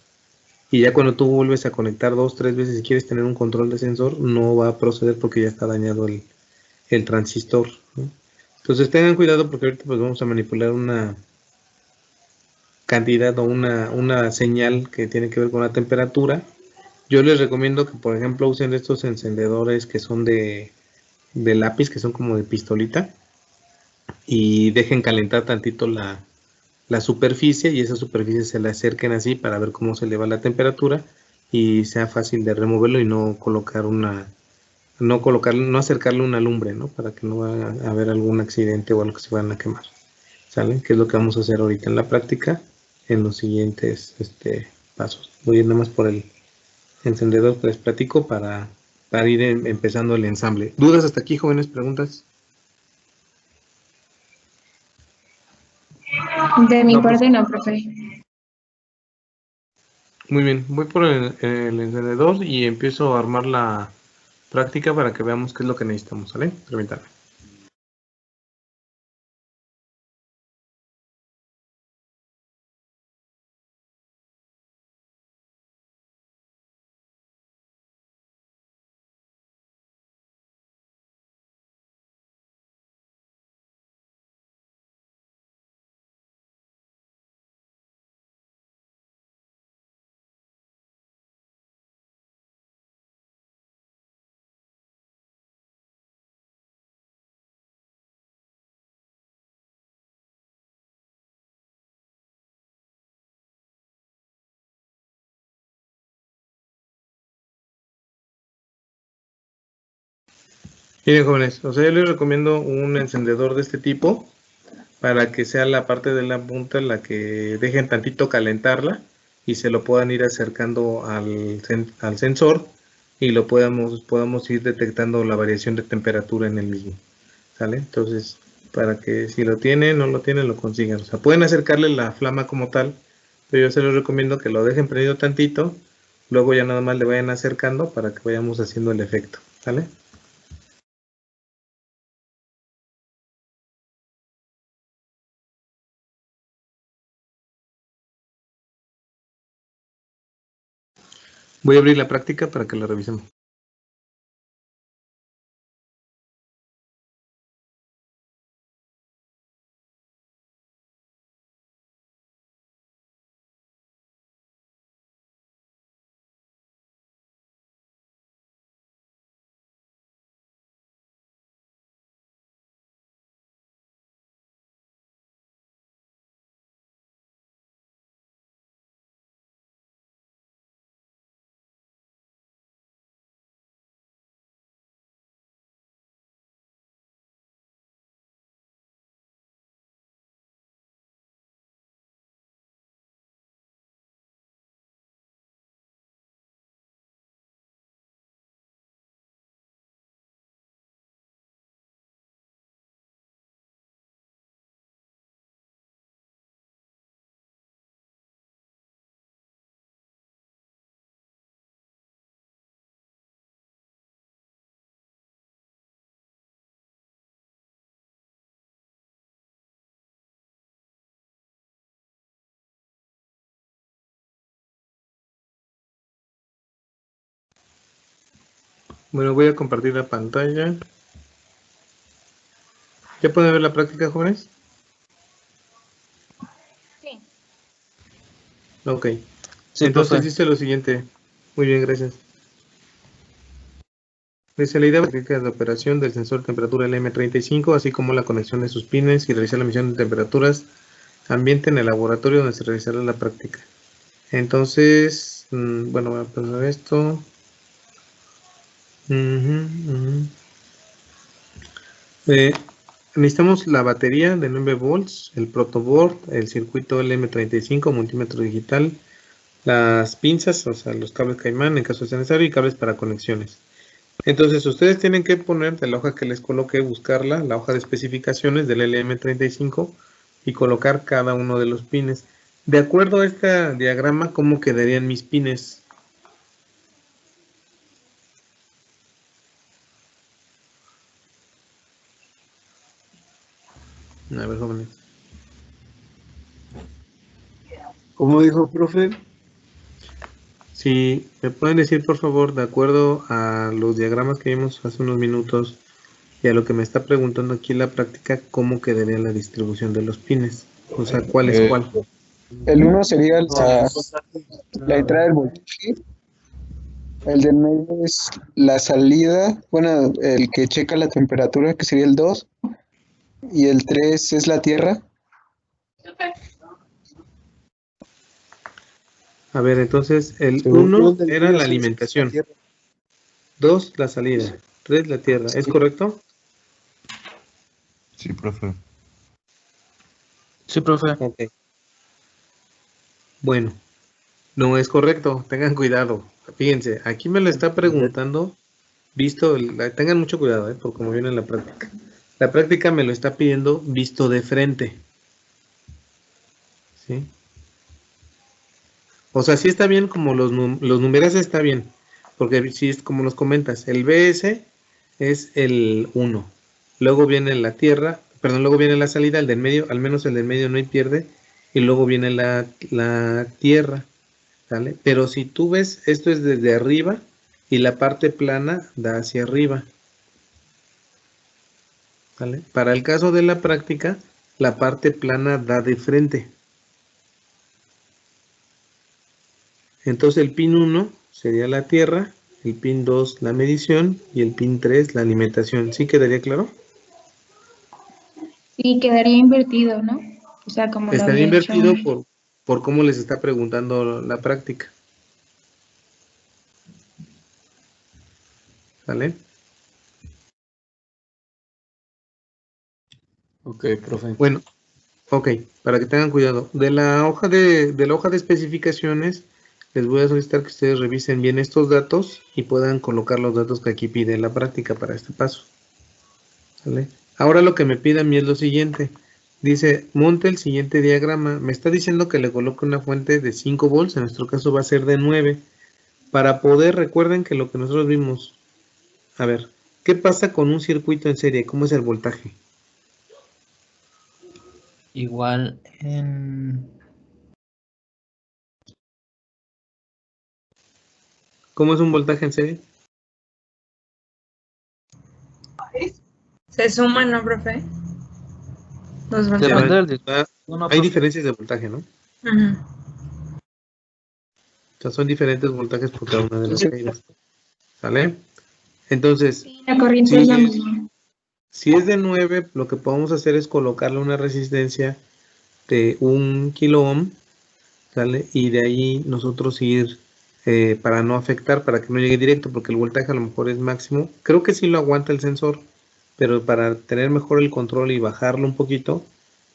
Y ya cuando tú vuelves a conectar 2-3 veces y quieres tener un control de sensor, no va a proceder porque ya está dañado el transistor, ¿no? Entonces tengan cuidado, porque ahorita pues vamos a manipular una cantidad o una señal que tiene que ver con la temperatura. Yo les recomiendo que, por ejemplo, usen estos encendedores que son de lápiz, que son como de pistolita, y dejen calentar tantito la superficie, y esa superficie se le acerquen así para ver cómo se le va la temperatura y sea fácil de removerlo, y no colocar no acercarle una lumbre, ¿no? Para que no vaya a haber algún accidente o algo que se vayan a quemar, ¿sale? Que es lo que vamos a hacer ahorita en la práctica en los siguientes pasos. Voy a ir nada más por el encendedor que les platico para ir empezando el ensamble. ¿Dudas hasta aquí, jóvenes? ¿Preguntas? De mi parte no, profe. Muy bien, voy por el encendedor y empiezo a armar la práctica para que veamos qué es lo que necesitamos, ¿vale? Permítanme. Miren, jóvenes, o sea, yo les recomiendo un encendedor de este tipo para que sea la parte de la punta la que dejen tantito calentarla y se lo puedan ir acercando al sensor, y lo podamos ir detectando la variación de temperatura en el mismo, ¿sale? Entonces, para que si lo tienen, no lo tienen, lo consigan. O sea, pueden acercarle la flama como tal, pero yo se los recomiendo que lo dejen prendido tantito, luego ya nada más le vayan acercando para que vayamos haciendo el efecto, ¿vale? Voy a abrir la práctica para que la revisemos. Bueno, voy a compartir la pantalla. ¿Ya pueden ver la práctica, jóvenes? Sí. Ok. Sí, Entonces profe. dice lo siguiente. Muy bien, gracias. Dice la idea práctica de operación del sensor de temperatura LM35, así como la conexión de sus pines y realizar la medición de temperaturas ambiente en el laboratorio donde se realizará la práctica. Entonces, bueno, voy a poner esto. Necesitamos la batería de 9 volts, el protoboard, el circuito LM35, multímetro digital, las pinzas, o sea, los cables Caimán en caso de ser necesario y cables para conexiones. Entonces, ustedes tienen que poner de la hoja que les coloqué, buscarla, la hoja de especificaciones del LM35 y colocar cada uno de los pines. De acuerdo a este diagrama, ¿cómo quedarían mis pines? A ver, jóvenes. ¿Cómo dijo, profe? Si me pueden decir, por favor, de acuerdo a los diagramas que vimos hace unos minutos y a lo que me está preguntando aquí en la práctica, ¿cómo quedaría la distribución de los pines? O sea, ¿cuál es cuál? El 1 sería la entrada del voltaje. El del medio es la salida, bueno, el que checa la temperatura, que sería el 2. Y el 3 es la tierra. A ver, entonces el Según yo, 1 el del era medio la sí es alimentación, tierra. 2 la salida, 3 la tierra, ¿es Sí. correcto? Sí, profe. Sí, profe. Ok. Bueno, no es correcto, tengan cuidado. Fíjense, aquí me lo está preguntando, tengan mucho cuidado, por cómo viene la práctica. La práctica me lo está pidiendo visto de frente. ¿Sí? O sea, sí está bien como los números está bien, porque sí es como nos comentas, el BS es el 1, luego viene la tierra, perdón, luego viene la salida, el del medio, al menos el del medio no hay pierde, y luego viene la tierra, ¿vale? Pero si tú ves, esto es desde arriba y la parte plana da hacia arriba, ¿vale? Para el caso de la práctica, la parte plana da de frente. Entonces el pin 1 sería la tierra, el pin 2 la medición y el pin 3 la alimentación. ¿Sí quedaría claro? Sí, quedaría invertido, ¿no? O sea, como lo Estaría había hecho. invertido por cómo les está preguntando la práctica. ¿Vale? Ok, profe. Bueno, ok, para que tengan cuidado. De la hoja de especificaciones, les voy a solicitar que ustedes revisen bien estos datos y puedan colocar los datos que aquí pide la práctica para este paso. ¿Vale? Ahora lo que me pide a mí es lo siguiente. Dice, monte el siguiente diagrama. Me está diciendo que le coloque una fuente de 5 volts, en nuestro caso va a ser de 9. Para poder, recuerden que lo que nosotros vimos, a ver, ¿qué pasa con un circuito en serie? ¿Cómo es el voltaje? Igual en... ¿Cómo es un voltaje en serie? Se suman, ¿no, profe? Los Ya Depende ven, del no, hay profe. diferencias de voltaje, ¿no? Ujú. O sea, son diferentes voltajes por cada una de las caídas. ¿Sale? Entonces, La corriente Sí, es la es- misma. si es de 9, lo que podemos hacer es colocarle una resistencia de 1 kilo ohm, ¿sale? Y de ahí nosotros ir, para no afectar, para que no llegue directo, porque el voltaje a lo mejor es máximo. Creo que sí lo aguanta el sensor, pero para tener mejor el control y bajarlo un poquito,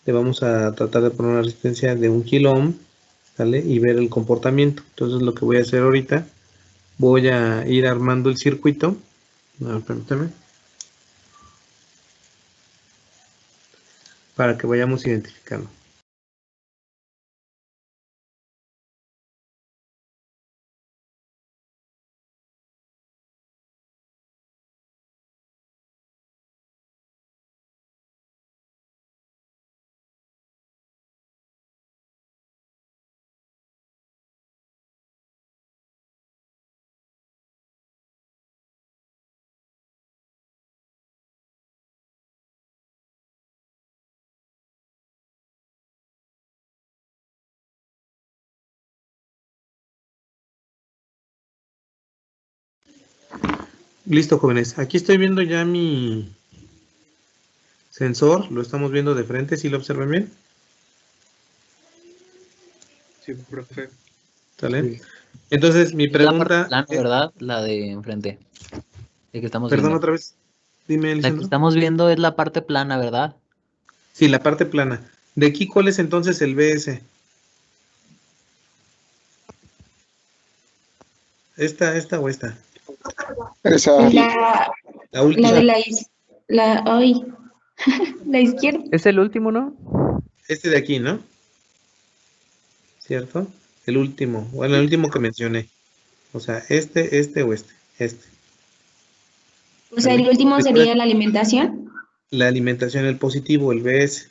le vamos a tratar de poner una resistencia de 1 kilo ohm, ¿sale? Y ver el comportamiento. Entonces lo que voy a hacer ahorita, voy a ir armando el circuito. A ver, permítame. Para que vayamos identificando. Listo, jóvenes. Aquí estoy viendo ya mi sensor. Lo estamos viendo de frente. ¿Sí lo observan bien? Sí, profe. ¿Sale? Sí. Entonces, mi Es la parte pregunta plana, es... ¿verdad? La de enfrente. La que estamos Perdón, viendo. otra vez. Dime, La que Lisandro. estamos viendo es la parte plana, ¿verdad? Sí, la parte plana. De aquí, ¿cuál es entonces el BS? ¿Esta o esta? Esa, La, La la última. de ay, la izquierda. Es el último, ¿no? Este de aquí, ¿no? ¿Cierto? El último. Bueno, el último que mencioné. O sea, este o este. Este. O sea, el último Recuerden, sería la alimentación. la alimentación, el positivo, el BS.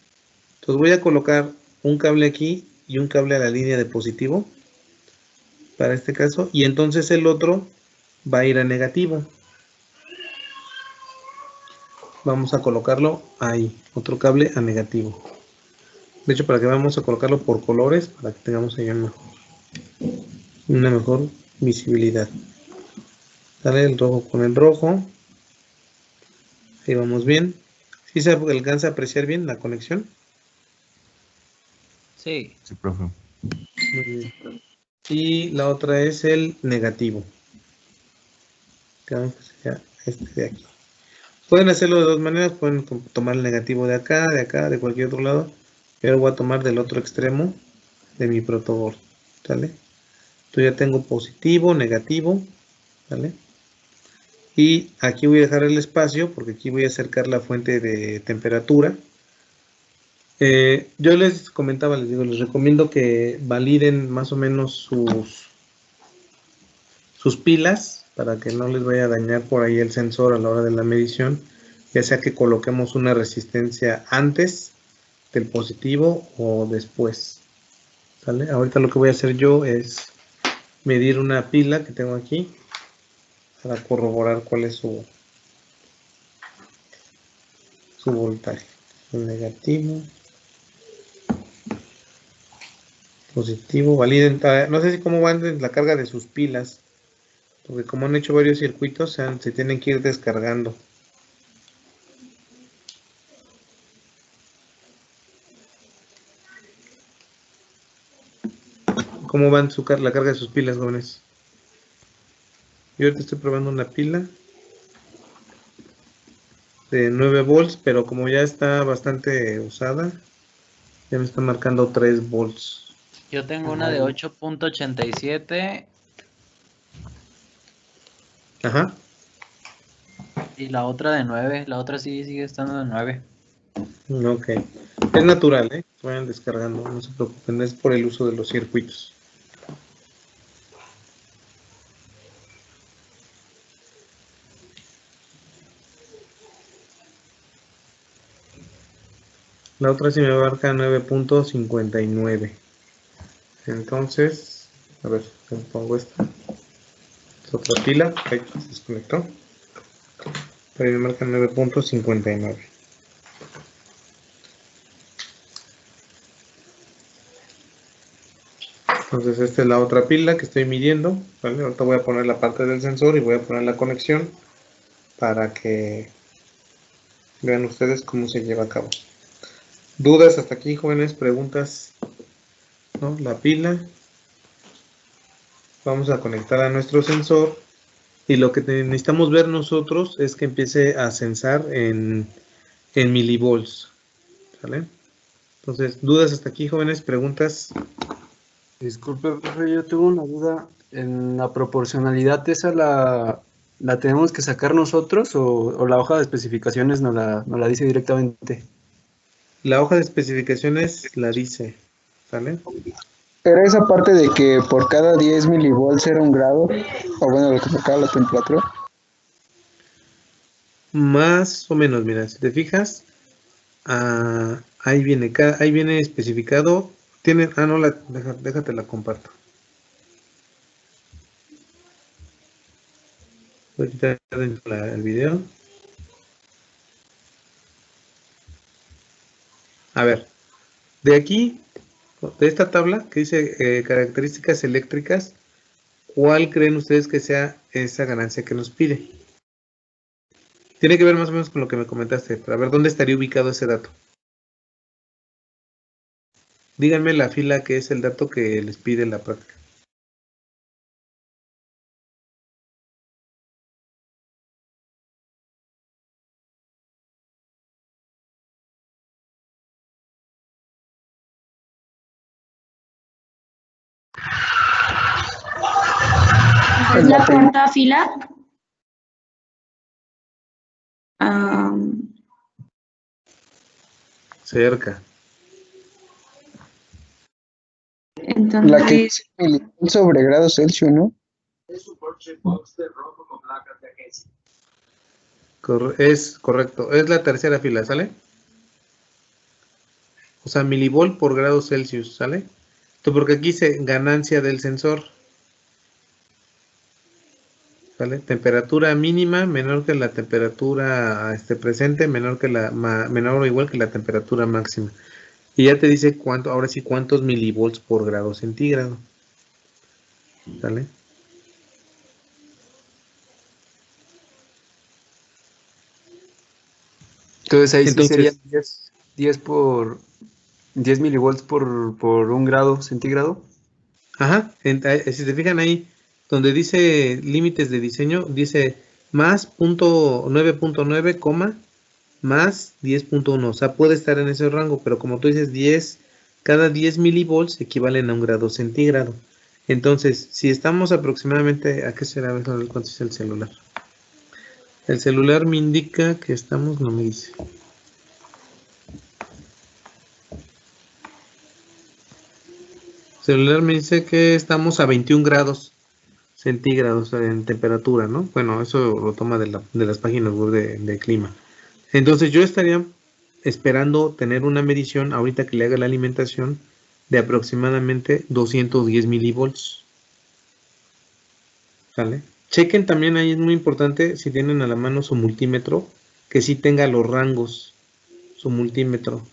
Entonces voy a colocar un cable aquí y un cable a la línea de positivo para este caso, y entonces el otro va a ir a negativo. Vamos a colocarlo ahí, otro cable a negativo. De hecho, para que vamos a colocarlo por colores, para que tengamos ahí una mejor visibilidad. Sale el rojo con el rojo. Ahí vamos bien. ¿Sí se alcanza a apreciar bien la conexión? Sí. Sí, profe. Muy bien. Y la otra es el negativo. Que sería este de aquí. Pueden hacerlo de dos maneras, pueden tomar el negativo de acá, de cualquier otro lado. Yo lo voy a tomar del otro extremo de mi protoboard, ¿sale? Entonces ya tengo positivo, negativo, ¿vale? Y aquí voy a dejar el espacio porque aquí voy a acercar la fuente de temperatura. Yo les comentaba, les recomiendo que validen más o menos sus pilas para que no les vaya a dañar por ahí el sensor a la hora de la medición, ya sea que coloquemos una resistencia antes del positivo o después. ¿Sale? Ahorita lo que voy a hacer yo es medir una pila que tengo aquí para corroborar cuál es su voltaje. El negativo, positivo, validen. No sé si cómo van la carga de sus pilas, porque como han hecho varios circuitos, se tienen que ir descargando. ¿Cómo van la carga de sus pilas, jóvenes? Yo ahorita estoy probando una pila de 9 volts, pero como ya está bastante usada, ya me está marcando 3 volts. Yo tengo una de 8.87 Ajá. Y la otra de 9, la otra sí sigue estando de 9. Ok. Es natural, ¿eh? Vayan descargando, no se preocupen, es por el uso de los circuitos. La otra sí me marca 9.59. Entonces, a ver, me pongo esta. Es otra pila. Ahí se desconectó. Pero ahí me marca 9.59. Entonces esta es la otra pila que estoy midiendo, ¿vale? Ahorita voy a poner la parte del sensor y voy a poner la conexión para que vean ustedes cómo se lleva a cabo. ¿Dudas hasta aquí, jóvenes? ¿Preguntas? ¿No? La pila. Vamos a conectar a nuestro sensor y lo que necesitamos ver nosotros es que empiece a sensar en milivolts, ¿vale? Entonces, ¿dudas hasta aquí, jóvenes? ¿Preguntas? Disculpe, profe, yo tengo una duda. ¿En la proporcionalidad esa la tenemos que sacar nosotros o la hoja de especificaciones nos la dice directamente? La hoja de especificaciones la dice, ¿vale? Era esa parte de que por cada 10 milivolts era un grado, o bueno, lo que marcaba la temperatura. Más o menos, mira, si te fijas, ahí viene especificado. No, déjate la comparto. Voy a quitar el video. A ver, de aquí, de esta tabla que dice características eléctricas, ¿cuál creen ustedes que sea esa ganancia que nos pide? Tiene que ver más o menos con lo que me comentaste, para ver dónde estaría ubicado ese dato. Díganme la fila que es el dato que les pide la práctica. ¿Es la cuarta fila? Cerca. La que Entonces, dice milivolts sobre grados Celsius, ¿no? Es correcto, es la tercera fila, ¿sale? O sea, milivolt por grado Celsius, ¿sale? Entonces, porque aquí dice ganancia del sensor, ¿vale? Temperatura mínima menor que la temperatura presente, menor o igual que la temperatura máxima. Y ya te dice ahora sí cuántos milivolts por grado centígrado, ¿sale? Entonces ahí sí serían Entonces, 10 milivolts por un grado centígrado. ajá, si se fijan ahí, donde dice límites de diseño, dice más 9.9, más 10.1, o sea, puede estar en ese rango, pero como tú dices, cada 10 milivolts equivalen a un grado centígrado. Entonces, si estamos aproximadamente, ¿a qué será? A ver cuánto es el celular. El celular me indica que estamos, no me dice. El celular me dice que estamos a 21 grados centígrados en temperatura, ¿no? Bueno, eso lo toma de las páginas web de clima. Entonces yo estaría esperando tener una medición ahorita que le haga la alimentación de aproximadamente 210 milivolts. ¿Sale? Chequen también ahí, es muy importante si tienen a la mano su multímetro, que sí tenga los rangos, su multímetro,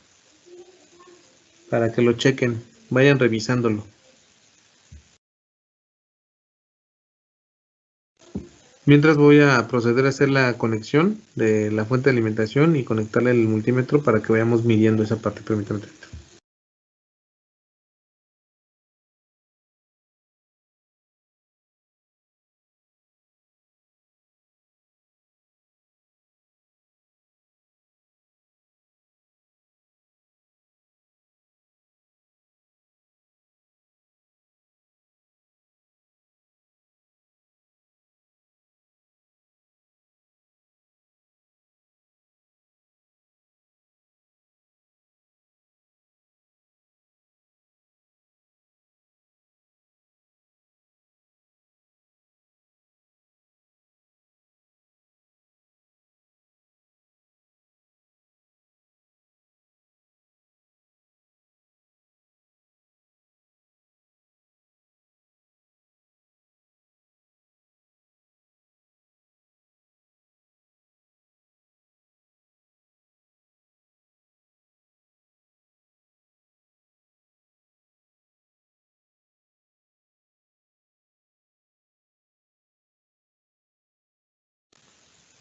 para que lo chequen, vayan revisándolo. Mientras voy a proceder a hacer la conexión de la fuente de alimentación y conectarle el multímetro para que vayamos midiendo esa parte. Permítanme.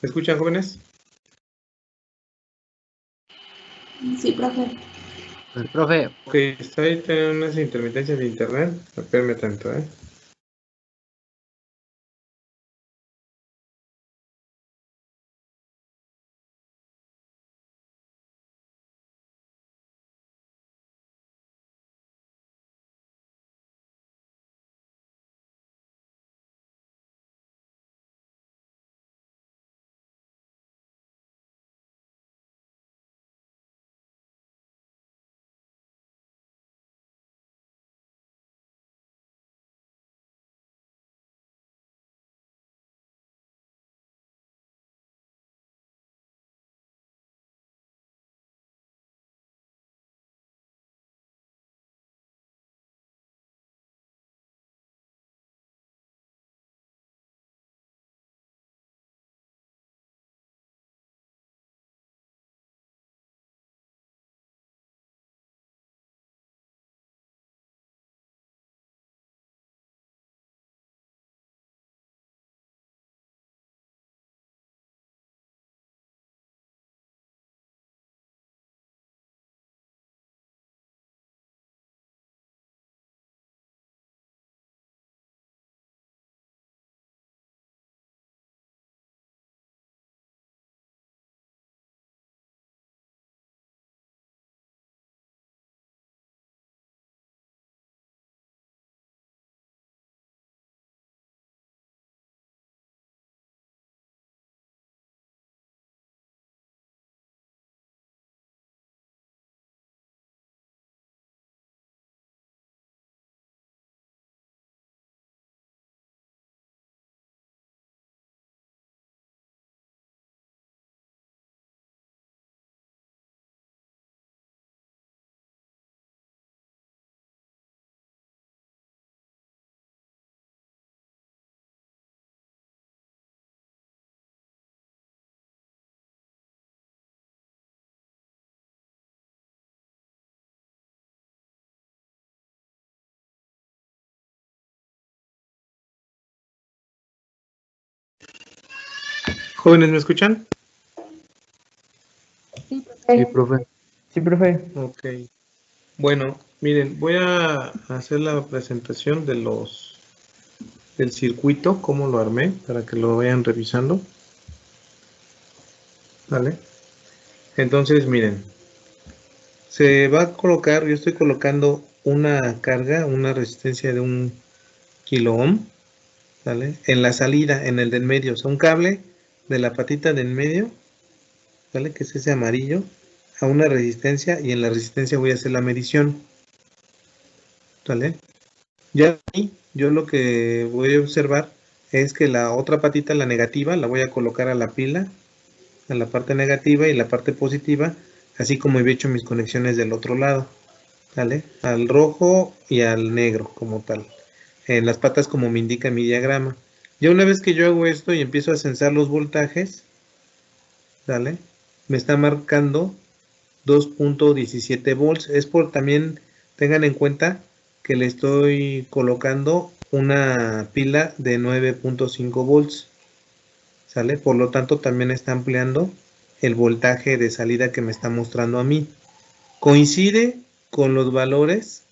¿Me escuchan, jóvenes? Sí, profe. Profe, Ok, está ahí teniendo unas intermitencias de internet. Espérame tanto, ¿eh? ¿Jóvenes, me escuchan? Sí, Sí, profe. profe. Sí, profe. Ok. Bueno, miren, voy a hacer la presentación del circuito, cómo lo armé, para que lo vayan revisando. ¿Vale? Entonces, miren, se va a colocar, yo estoy colocando una carga, una resistencia de 1 kilo ohm, ¿vale? En la salida, en el del medio, o sea, un cable de la patita del medio, ¿vale? Que es ese amarillo, a una resistencia, y en la resistencia voy a hacer la medición, ¿vale? Ya aquí, yo lo que voy a observar es que la otra patita, la negativa, la voy a colocar a la pila, a la parte negativa, y la parte positiva, así como he hecho mis conexiones del otro lado, ¿vale? Al rojo y al negro como tal, en las patas como me indica mi diagrama. Ya una vez que yo hago esto y empiezo a censar los voltajes, ¿vale? Me está marcando 2.17 volts. Es por también, tengan en cuenta que le estoy colocando una pila de 9.5 volts, ¿sale? Por lo tanto, también está ampliando el voltaje de salida que me está mostrando a mí. Coincide con los valores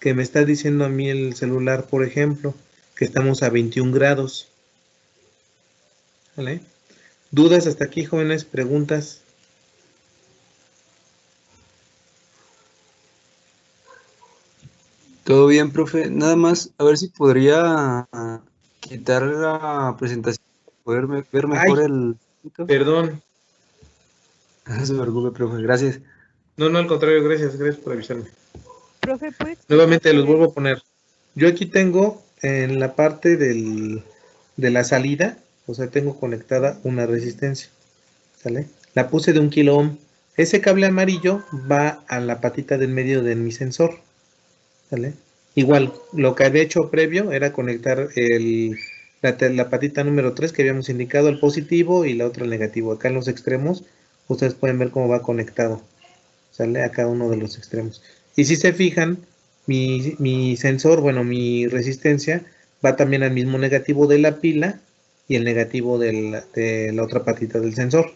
que me está diciendo a mí el celular, por ejemplo, que estamos a 21 grados, ¿vale? ¿Dudas hasta aquí, jóvenes? ¿Preguntas? Todo bien, profe. Nada más, a ver si podría quitar la presentación, poder ver mejor Ay, el... perdón. No se preocupe, profe. Gracias. No, al contrario, gracias por avisarme. Profe, ¿puede Nuevamente los explicar vuelvo a poner. Yo aquí tengo en la parte de la salida, o sea, tengo conectada una resistencia, ¿sale? La puse de 1 kilo ohm. Ese cable amarillo va a la patita del medio de mi sensor, ¿sale? Igual, lo que había hecho previo era conectar la patita número 3 que habíamos indicado, el positivo, y la otra el negativo. Acá en los extremos, ustedes pueden ver cómo va conectado, ¿sale? A cada uno de los extremos. Y si se fijan, mi sensor, bueno, mi resistencia va también al mismo negativo de la pila, y el negativo de la otra patita del sensor,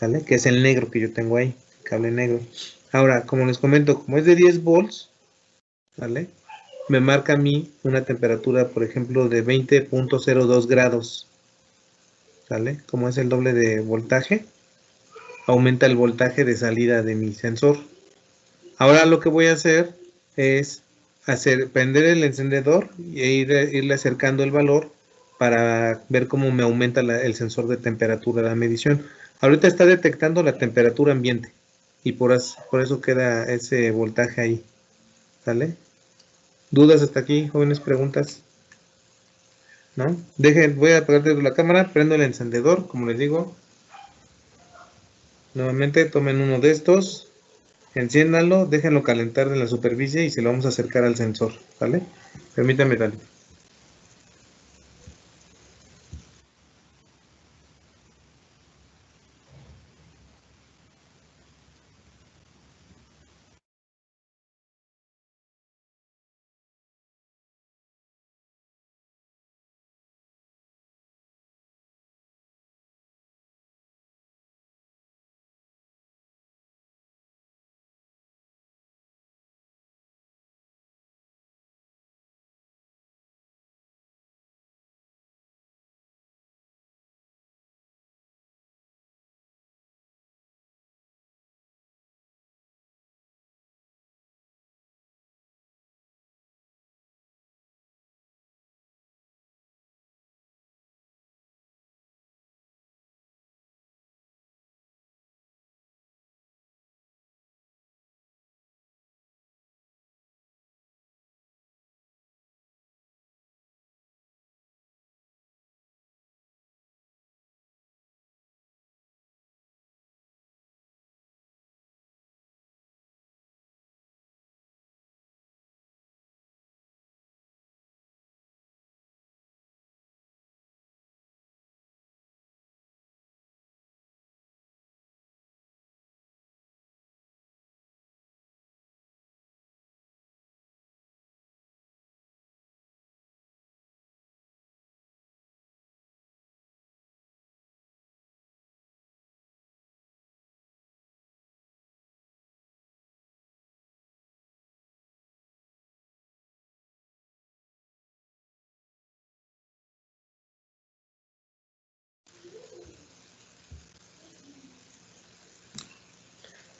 ¿sale? Que es el negro que yo tengo ahí, el cable negro. Ahora, como les comento, como es de 10 volts, ¿vale? Me marca a mí una temperatura, por ejemplo, de 20.02 grados, ¿sale? Como es el doble de voltaje, aumenta el voltaje de salida de mi sensor. Ahora lo que voy a hacer es prender el encendedor e irle acercando el valor para ver cómo me aumenta el sensor de temperatura de la medición. Ahorita está detectando la temperatura ambiente y por eso queda ese voltaje ahí, ¿sale? ¿Dudas hasta aquí, jóvenes? ¿Preguntas? ¿No? Voy a apagar la cámara, prendo el encendedor, como les digo. Nuevamente tomen uno de estos, enciéndanlo, déjenlo calentar en la superficie y se lo vamos a acercar al sensor, ¿vale? Permítanme darle.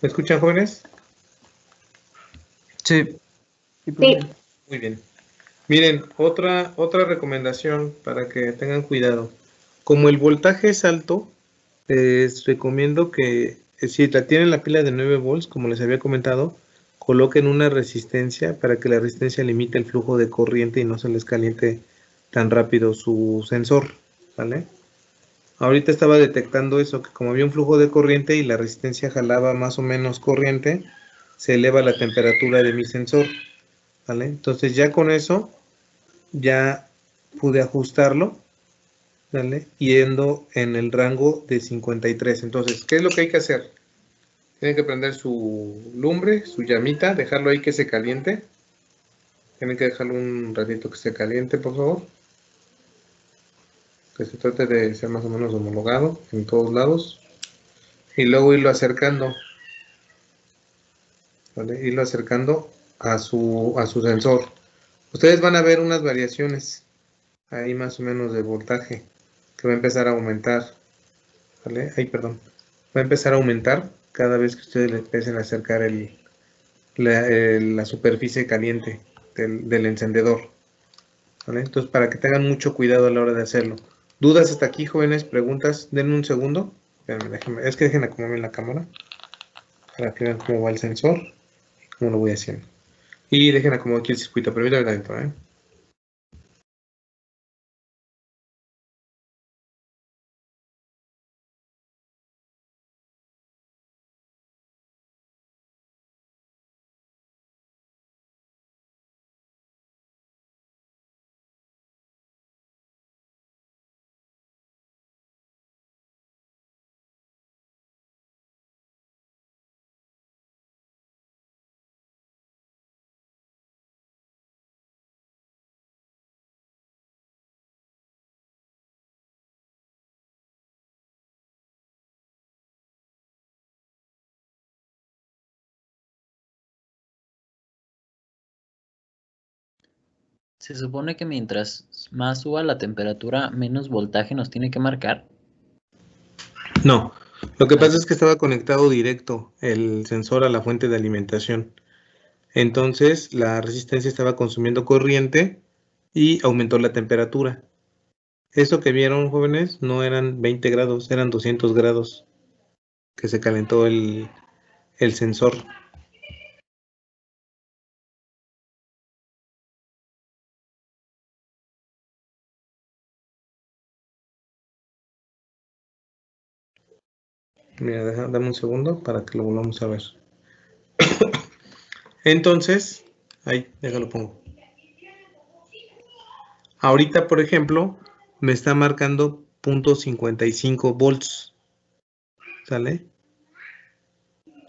¿Me escuchan, jóvenes? Sí. Sí. Muy bien. Miren, otra recomendación para que tengan cuidado. Como el voltaje es alto, les recomiendo que si tienen la pila de 9 volts, como les había comentado, coloquen una resistencia para que la resistencia limite el flujo de corriente y no se les caliente tan rápido su sensor, ¿vale? Ahorita estaba detectando eso, que como había un flujo de corriente y la resistencia jalaba más o menos corriente, se eleva la temperatura de mi sensor, ¿vale? Entonces ya con eso, ya pude ajustarlo, ¿vale? Yendo en el rango de 53. Entonces, ¿qué es lo que hay que hacer? Tienen que prender su lumbre, su llamita, dejarlo ahí que se caliente. Tienen que dejarlo un ratito que se caliente, por favor. Que se trate de ser más o menos homologado en todos lados. Y luego irlo acercando, ¿vale? Irlo acercando a su sensor. Ustedes van a ver unas variaciones ahí más o menos de voltaje que va a empezar a aumentar, ¿vale? Ay, perdón. Va a empezar a aumentar cada vez que ustedes le empiecen a acercar la superficie caliente del encendedor, ¿vale? Entonces, para que tengan mucho cuidado a la hora de hacerlo. ¿Dudas hasta aquí, jóvenes? ¿Preguntas? Denme un segundo. Espérenme, es que dejen acomodarme en la cámara para que vean cómo va el sensor y cómo lo voy haciendo. Y dejen acomodar aquí el circuito, pero ahorita adentro, ¿eh? Se supone que mientras más suba la temperatura, menos voltaje nos tiene que marcar. No, lo que pasa es que estaba conectado directo el sensor a la fuente de alimentación. Entonces la resistencia estaba consumiendo corriente y aumentó la temperatura. Eso que vieron, jóvenes, no eran 20 grados, eran 200 grados que se calentó el sensor. Mira, dame un segundo para que lo volvamos a ver. Entonces, ahí, déjalo pongo. Ahorita, por ejemplo, me está marcando 0.55 volts. ¿Sale?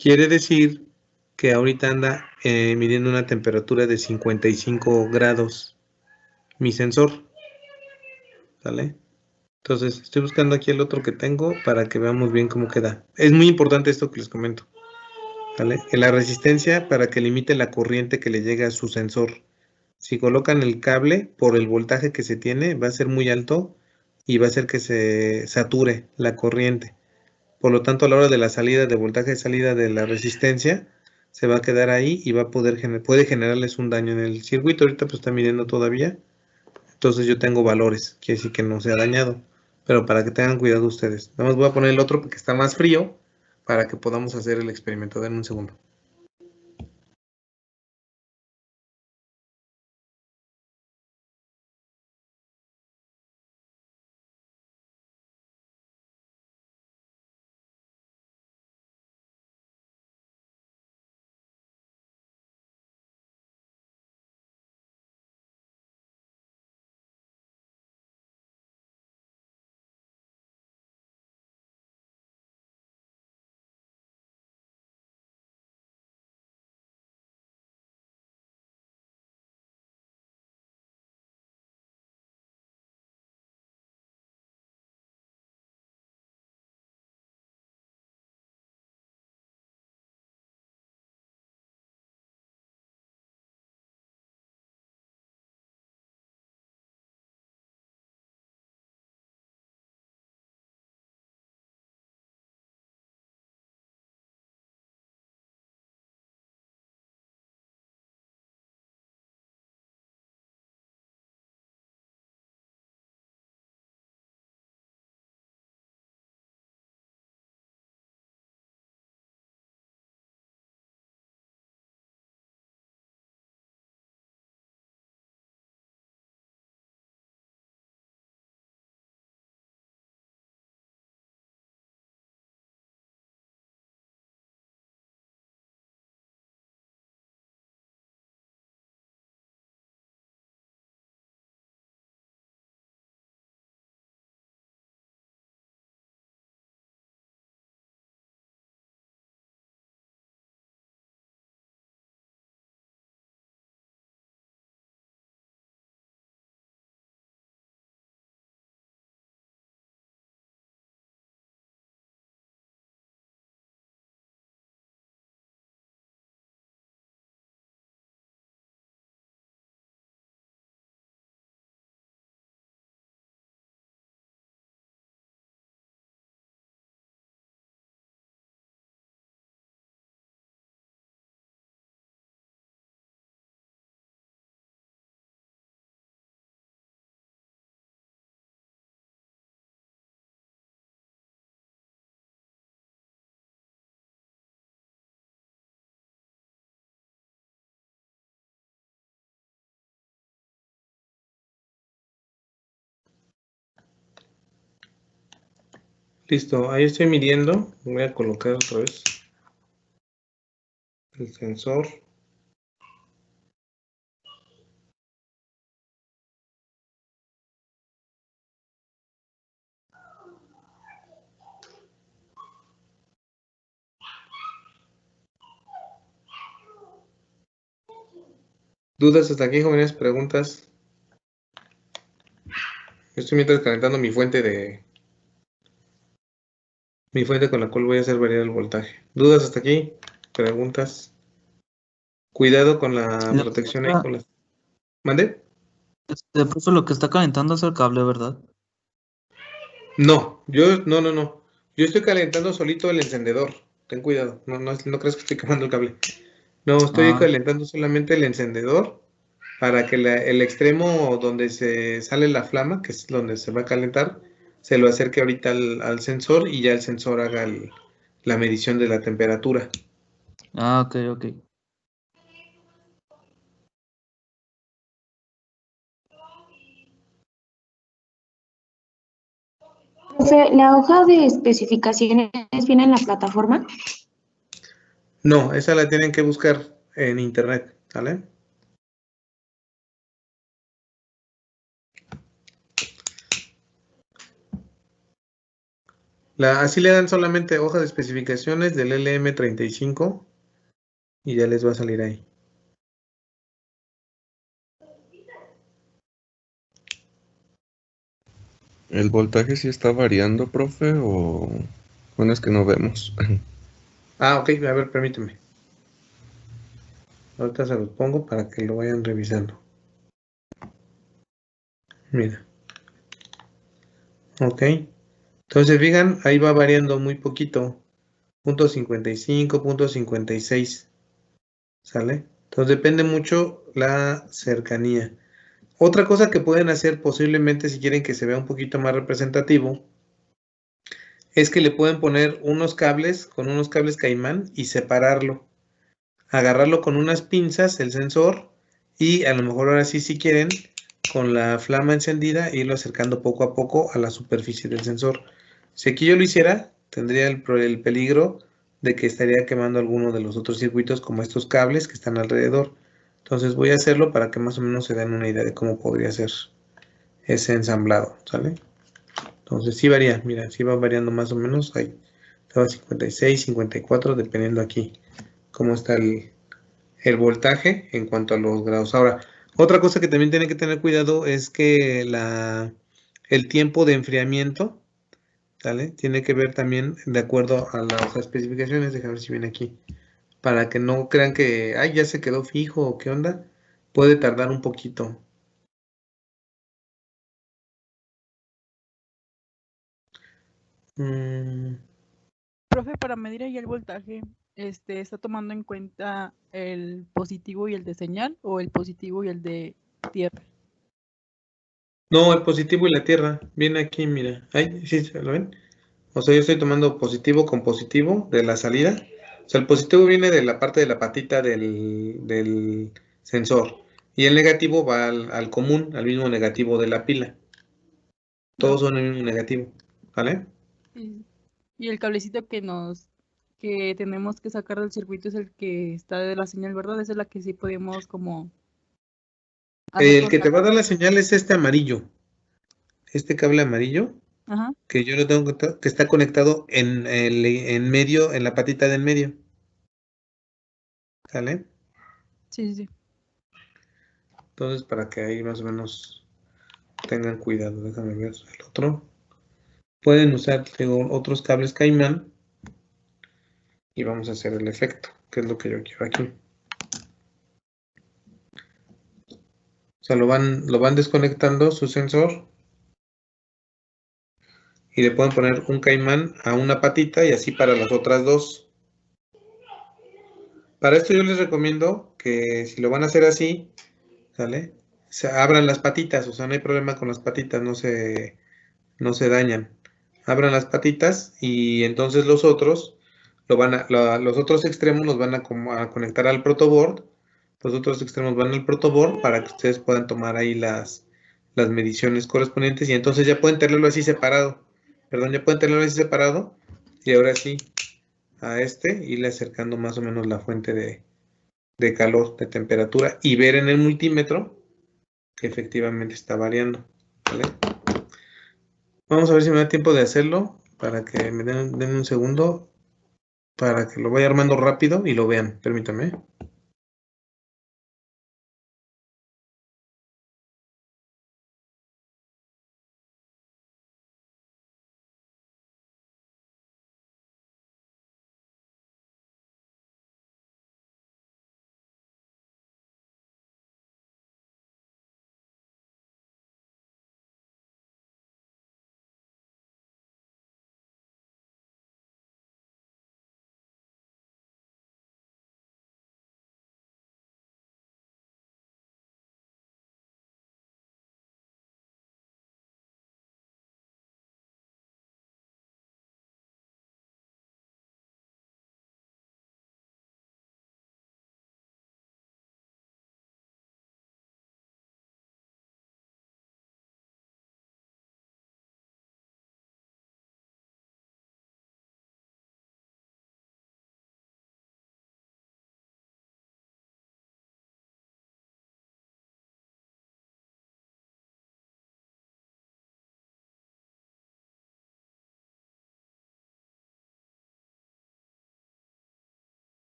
Quiere decir que ahorita anda midiendo una temperatura de 55 grados mi sensor. ¿Sale? Entonces, estoy buscando aquí el otro que tengo para que veamos bien cómo queda. Es muy importante esto que les comento. ¿Vale? La resistencia para que limite la corriente que le llega a su sensor. Si colocan el cable por el voltaje que se tiene, va a ser muy alto y va a hacer que se sature la corriente. Por lo tanto, a la hora de la salida de voltaje de salida de la resistencia, se va a quedar ahí y va a puede generarles un daño en el circuito. Ahorita pues está midiendo todavía. Entonces yo tengo valores, quiere decir que no se ha dañado. Pero para que tengan cuidado ustedes. Nada más voy a poner el otro porque está más frío para que podamos hacer el experimento. Denme un segundo. Listo, ahí estoy midiendo. Voy a colocar otra vez el sensor. ¿Dudas hasta aquí, jóvenes? ¿Preguntas? Estoy mientras calentando mi fuente con la cual voy a hacer variar el voltaje. ¿Dudas hasta aquí? ¿Preguntas? Cuidado con la protección ahí con las. ¿Mande? Profe, lo que está calentando es el cable, ¿verdad? No, no. Yo estoy calentando solito el encendedor. Ten cuidado, no creas que estoy quemando el cable. No, estoy Ah, calentando solamente el encendedor para que el extremo donde se sale la flama, que es donde se va a calentar, se lo acerque ahorita al sensor y ya el sensor haga la medición de la temperatura. ok, ok. Profe, ¿la hoja de especificaciones viene en la plataforma? No, esa la tienen que buscar en internet, ¿vale? Así le dan solamente hoja de especificaciones del LM35 y ya les va a salir ahí. ¿El voltaje sí está variando, profe? O bueno, es que no vemos. Ah, ok, a ver, permíteme. Ahorita se los pongo para que lo vayan revisando. Mira, ok. Entonces, fijan, ahí va variando muy poquito. Punto 55, punto 56. ¿Sale? Entonces depende mucho la cercanía. Otra cosa que pueden hacer posiblemente si quieren que se vea un poquito más representativo es que le pueden poner unos cables con unos cables caimán y separarlo. Agarrarlo con unas pinzas, el sensor, y a lo mejor ahora sí, si quieren, con la flama encendida, irlo acercando poco a poco a la superficie del sensor. Si aquí yo lo hiciera, tendría el peligro de que estaría quemando alguno de los otros circuitos como estos cables que están alrededor. Entonces voy a hacerlo para que más o menos se den una idea de cómo podría ser ese ensamblado, ¿sale? Entonces sí varía, mira, sí va variando más o menos, ahí estaba 56, 54, dependiendo aquí cómo está el voltaje en cuanto a los grados. Ahora, otra cosa que también tiene que tener cuidado es que el tiempo de enfriamiento, ¿sale? Tiene que ver también de acuerdo a las especificaciones, déjame ver si viene aquí, para que no crean que, ay, ya se quedó fijo o qué onda, puede tardar un poquito. Mm, Profe, para medir ahí el voltaje, ¿está tomando en cuenta el positivo y el de señal o el positivo y el de tierra? no, el positivo y la tierra, viene aquí, mira, ay, sí, ¿se lo ven? O sea, yo estoy tomando positivo con positivo de la salida. O sea, el positivo viene de la parte de la patita del sensor. Y el negativo va al común, al mismo negativo de la pila. Ah, Todos son el mismo negativo. ¿Vale? y el cablecito que tenemos que sacar del circuito es el que está de la señal, ¿verdad? Esa es la que sí podemos como hacer El que te va a contacto. dar la señal es este amarillo. Este cable amarillo, Ajá, que yo lo tengo que está conectado en medio, en la patita del medio. ¿Sale? sí, sí, sí. Entonces, para que ahí más o menos tengan cuidado. Déjame ver el otro. Pueden usar, digo, otros cables Caimán y vamos a hacer el efecto, que es lo que yo quiero aquí. O sea, lo van desconectando su sensor y le pueden poner un caimán a una patita y así para las otras dos. Para esto yo les recomiendo que si lo van a hacer así, ¿sale? Se abran las patitas, o sea, no hay problema con las patitas, no se dañan. Abran las patitas y entonces los otros extremos los van a conectar al protoboard. Los otros extremos van al protoboard para que ustedes puedan tomar ahí las mediciones correspondientes y entonces ya pueden tenerlo así separado. Perdón, ya pueden tenerlo así separado y ahora sí a irle acercando más o menos la fuente de calor, de temperatura y ver en el multímetro que efectivamente está variando. ¿Vale? Vamos a ver si me da tiempo de hacerlo para que me den un segundo para que lo vaya armando rápido y lo vean. Permítame.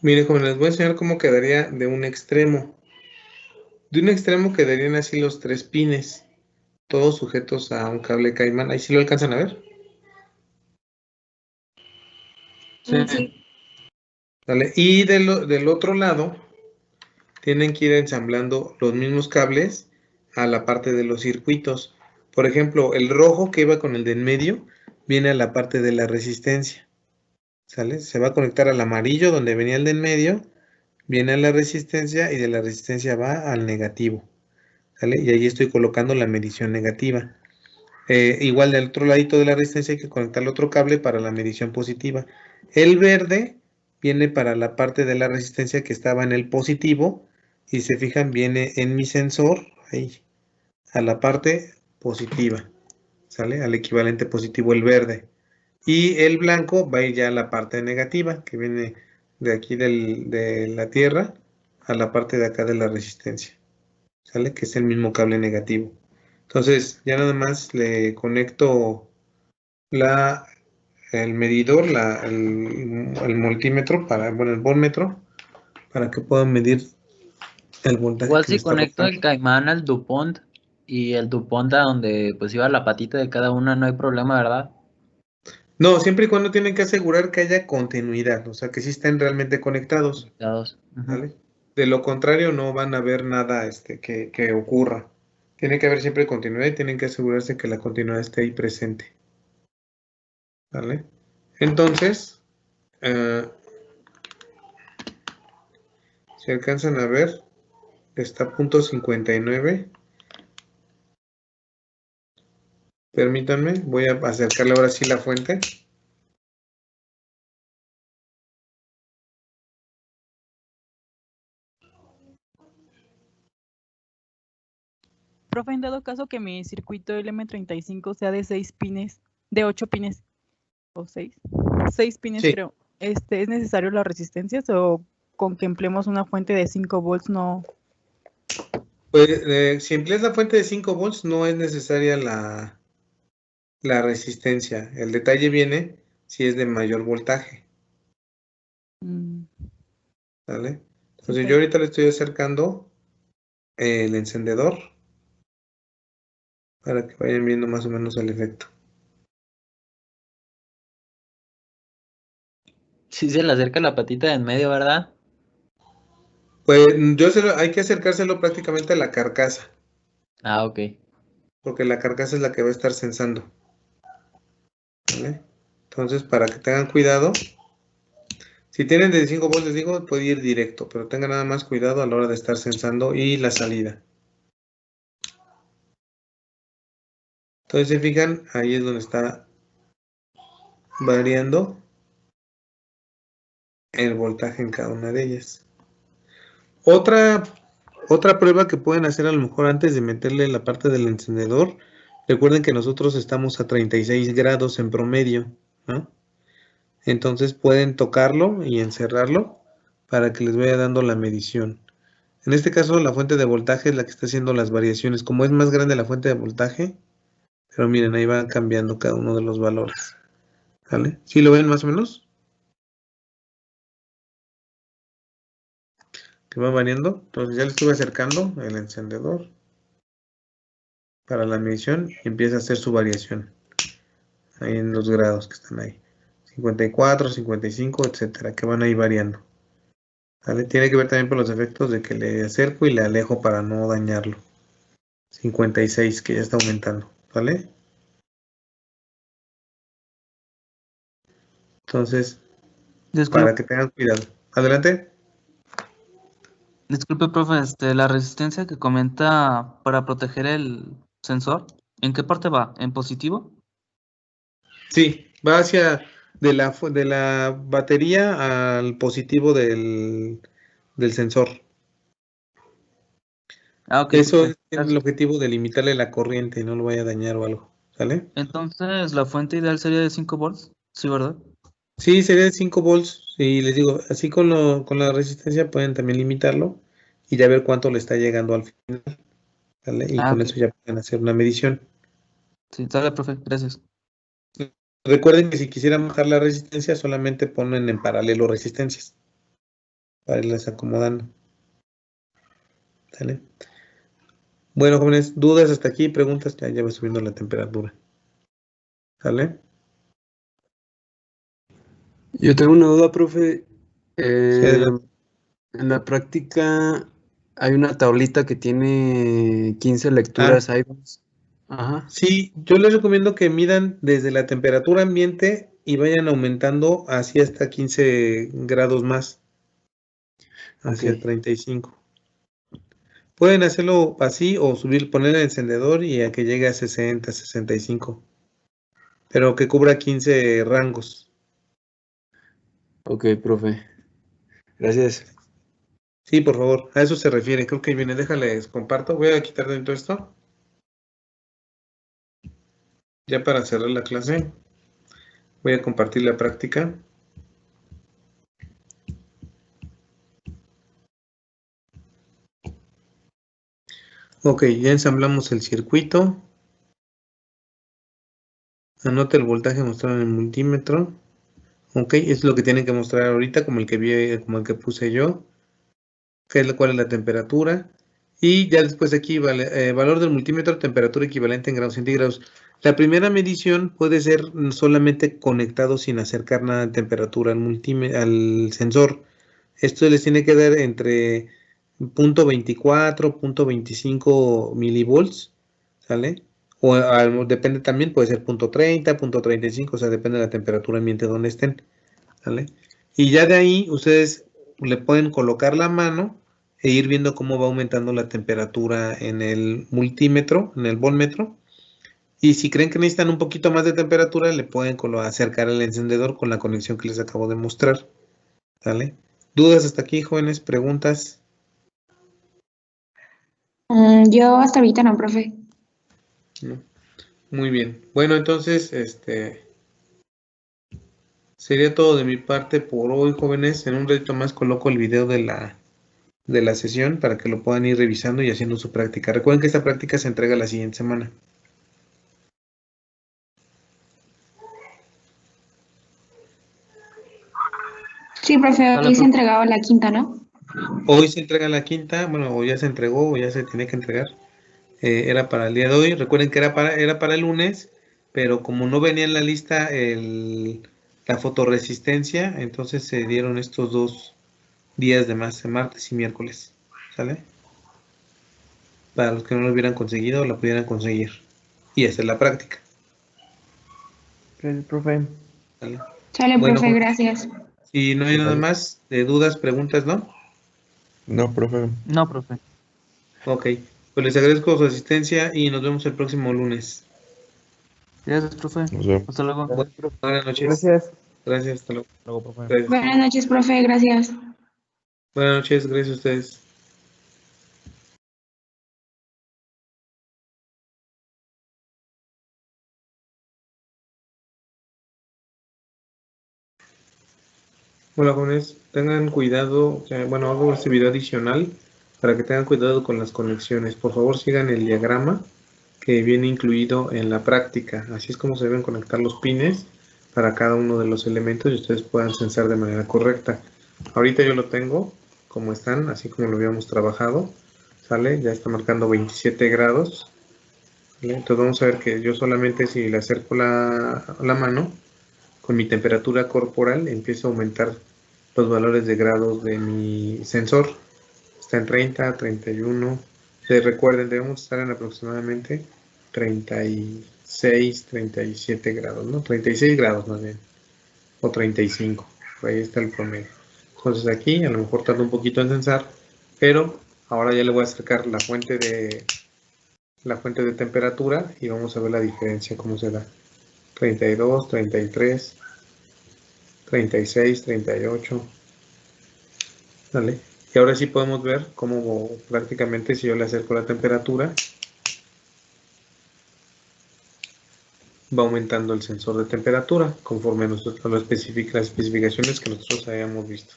Mire, joven, les voy a enseñar cómo quedaría de un extremo. De un extremo quedarían así los 3 pines, todos sujetos a un cable caimán. Ahí sí lo alcanzan a ver. Sí. ¿Vale? Y del otro lado, tienen que ir ensamblando los mismos cables a la parte de los circuitos. Por ejemplo, el rojo que iba con el de en medio, viene a la parte de la resistencia. ¿Sale? Se va a conectar al amarillo donde venía el de en medio, viene a la resistencia y de la resistencia va al negativo. ¿Sale? Y ahí estoy colocando la medición negativa. Igual del otro ladito de la resistencia hay que conectar el otro cable para la medición positiva. El verde viene para la parte de la resistencia que estaba en el positivo y si se fijan viene en mi sensor ahí a la parte positiva, ¿sale? Al equivalente positivo el verde. Y el blanco va a ir ya a la parte negativa que viene de aquí de la tierra a la parte de acá de la resistencia, ¿sale? Que es el mismo cable negativo. Entonces, ya nada más le conecto el medidor, el multímetro, el voltmétro, para que puedan medir el voltaje Igual que me si está conecto arrojando. el caimán al DuPont y el DuPont a donde pues iba la patita de cada una, no hay problema, ¿verdad? No, siempre y cuando tienen que asegurar que haya continuidad, o sea, que sí estén realmente conectados, Conectados. Ujú. ¿vale? De lo contrario, no van a ver nada que ocurra. Tiene que haber siempre continuidad y tienen que asegurarse que la continuidad esté ahí presente, ¿vale? Entonces, si alcanzan a ver, está a punto 59. Permítanme, voy a acercarle ahora sí la fuente. Profe, en dado caso que mi circuito LM35 sea de 6 pines, de 8 pines, o 6 pines Sí. creo, ¿es necesario las resistencias o con que empleemos una fuente de 5 volts no? Pues si empleas la fuente de 5 volts, no es necesaria la resistencia. El detalle viene si es de mayor voltaje, ¿vale? Entonces yo ahorita le estoy acercando el encendedor para que vayan viendo más o menos el efecto. Sí se le acerca la patita de en medio, ¿verdad? Pues hay que acercárselo prácticamente a la carcasa, Ah, ok. porque la carcasa es la que va a estar sensando, ¿vale? Entonces, para que tengan cuidado, si tienen de 5 volts, les digo, puede ir directo, pero tengan nada más cuidado a la hora de estar sensando y la salida. Entonces, se fijan, ahí es donde está variando el voltaje en cada una de ellas. Otra prueba que pueden hacer a lo mejor antes de meterle la parte del encendedor, recuerden que nosotros estamos a 36 grados en promedio, ¿no? Entonces pueden tocarlo y encerrarlo para que les vaya dando la medición. En este caso la fuente de voltaje es la que está haciendo las variaciones. Como es más grande la fuente de voltaje, pero miren, ahí va cambiando cada uno de los valores. ¿Vale? ¿Sí lo ven más o menos? Que va variando. Entonces ya le estuve acercando el encendedor para la medición y empieza a hacer su variación. Ahí en los grados que están ahí. 54, 55, etcétera, que van ahí variando. ¿Vale? Tiene que ver también por los efectos de que le acerco y le alejo para no dañarlo. 56, que ya está aumentando. ¿Vale? Entonces, para que tengan cuidado. Adelante. Disculpe, profe, la resistencia que comenta para proteger el sensor, ¿en qué parte va? ¿En positivo? Sí, va hacia de la batería al positivo del sensor. Ah, ok, Eso profe. es el objetivo de limitarle la corriente y no lo vaya a dañar o algo. ¿Sale? Entonces, ¿la fuente ideal sería de 5 volts? Sí, ¿verdad? Sí, sería de 5 volts. Y les digo, así con la resistencia pueden también limitarlo y ya ver cuánto le está llegando al final. ¿Vale? Y con ok. eso ya pueden hacer una medición. Sí, sale, profe, gracias. Recuerden que si quisieran bajar la resistencia, solamente ponen en paralelo resistencias. para irlas acomodando. ¿Sale? Bueno, jóvenes, dudas hasta aquí, preguntas, ya va subiendo la temperatura. ¿Sale? Yo tengo una duda, profe. Sí, adelante. En la práctica hay una tablita que tiene 15 lecturas iBooks. Ajá. Sí, yo les recomiendo que midan desde la temperatura ambiente y vayan aumentando así hasta 15 grados más, hacia Ok. 35. Pueden hacerlo así o poner el encendedor y a que llegue a 60, 65, pero que cubra 15 rangos. Ok, profe. Gracias. Sí, por favor, a eso se refiere. Creo que viene, déjales, comparto. Voy a quitar dentro esto. Ya para cerrar la clase, voy a compartir la práctica. Ok, ya ensamblamos el circuito. Anota el voltaje mostrado en el multímetro. Ok, es lo que tienen que mostrar ahorita, como el que puse yo. ¿Cuál es la temperatura? Y ya después aquí, valor del multímetro, temperatura equivalente en grados centígrados. La primera medición puede ser solamente conectado sin acercar nada de temperatura al sensor. Esto les tiene que dar entre 0.24, 0.25 milivolts, ¿sale? O depende también, puede ser 0.30, 0.35, o sea, depende de la temperatura ambiente donde estén, ¿sale? Y ya de ahí ustedes le pueden colocar la mano e ir viendo cómo va aumentando la temperatura en el multímetro, en el voltmetro. Y si creen que necesitan un poquito más de temperatura, le pueden acercar el encendedor con la conexión que les acabo de mostrar, ¿sale? ¿Dudas hasta aquí, jóvenes? ¿Preguntas? Yo hasta ahorita no, profe. No. Muy bien. Bueno, entonces, sería todo de mi parte por hoy, jóvenes. En un ratito más coloco el video de la sesión para que lo puedan ir revisando y haciendo su práctica. Recuerden que esta práctica se entrega la siguiente semana. Sí, profe, Dale, hoy se profe. entregaba la quinta, ¿no? Hoy se entrega la quinta, bueno, o ya se entregó o ya se tiene que entregar. Era para el día de hoy. Recuerden que era para el lunes, pero como no venía en la lista la fotoresistencia, entonces se dieron estos 2 días de más, martes y miércoles. ¿Sale? Para los que no lo hubieran conseguido, la pudieran conseguir. Y hacer la práctica. Gracias, profe. ¿Sale? Sale, Bueno, profe, gracias. si no hay nada más de dudas, preguntas, ¿no? No, profe. No, profe. Ok, pues les agradezco su asistencia y nos vemos el próximo lunes. Gracias, profe. Nos vemos. Hasta luego. Buenas noches. Gracias. Gracias, hasta luego. Luego, profe. Gracias. Buenas noches, profe, gracias. Buenas noches, gracias a ustedes. Hola, jóvenes, tengan cuidado, bueno, hago este video adicional para que tengan cuidado con las conexiones. Por favor, sigan el diagrama que viene incluido en la práctica. Así es como se deben conectar los pines para cada uno de los elementos y ustedes puedan censar de manera correcta. Ahorita yo lo tengo como están, así como lo habíamos trabajado. ¿Sale? Ya está marcando 27 grados. ¿Vale? Entonces vamos a ver que yo solamente si le acerco la mano, con mi temperatura corporal empiezo a aumentar los valores de grados de mi sensor. Está en 30, 31. Recuerden, debemos estar en aproximadamente 36, 37 grados, ¿no? 36 grados más bien, o 35, por ahí está el promedio. Entonces aquí a lo mejor tarda un poquito en censar, pero ahora ya le voy a acercar la fuente de temperatura y vamos a ver la diferencia, cómo se da. 32, 33, 36, 38. ¿Vale? Y ahora sí podemos ver cómo prácticamente si yo le acerco la temperatura, va aumentando el sensor de temperatura conforme a las especificaciones que nosotros habíamos visto.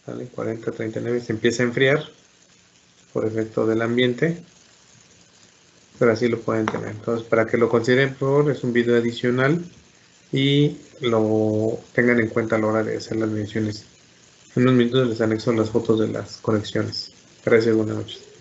¿Vale? 40, 39, se empieza a enfriar por efecto del ambiente, pero así lo pueden tener. Entonces, para que lo consideren, por favor, es un video adicional y lo tengan en cuenta a la hora de hacer las mediciones. En unos minutos les anexo las fotos de las conexiones. Gracias, buenas noches.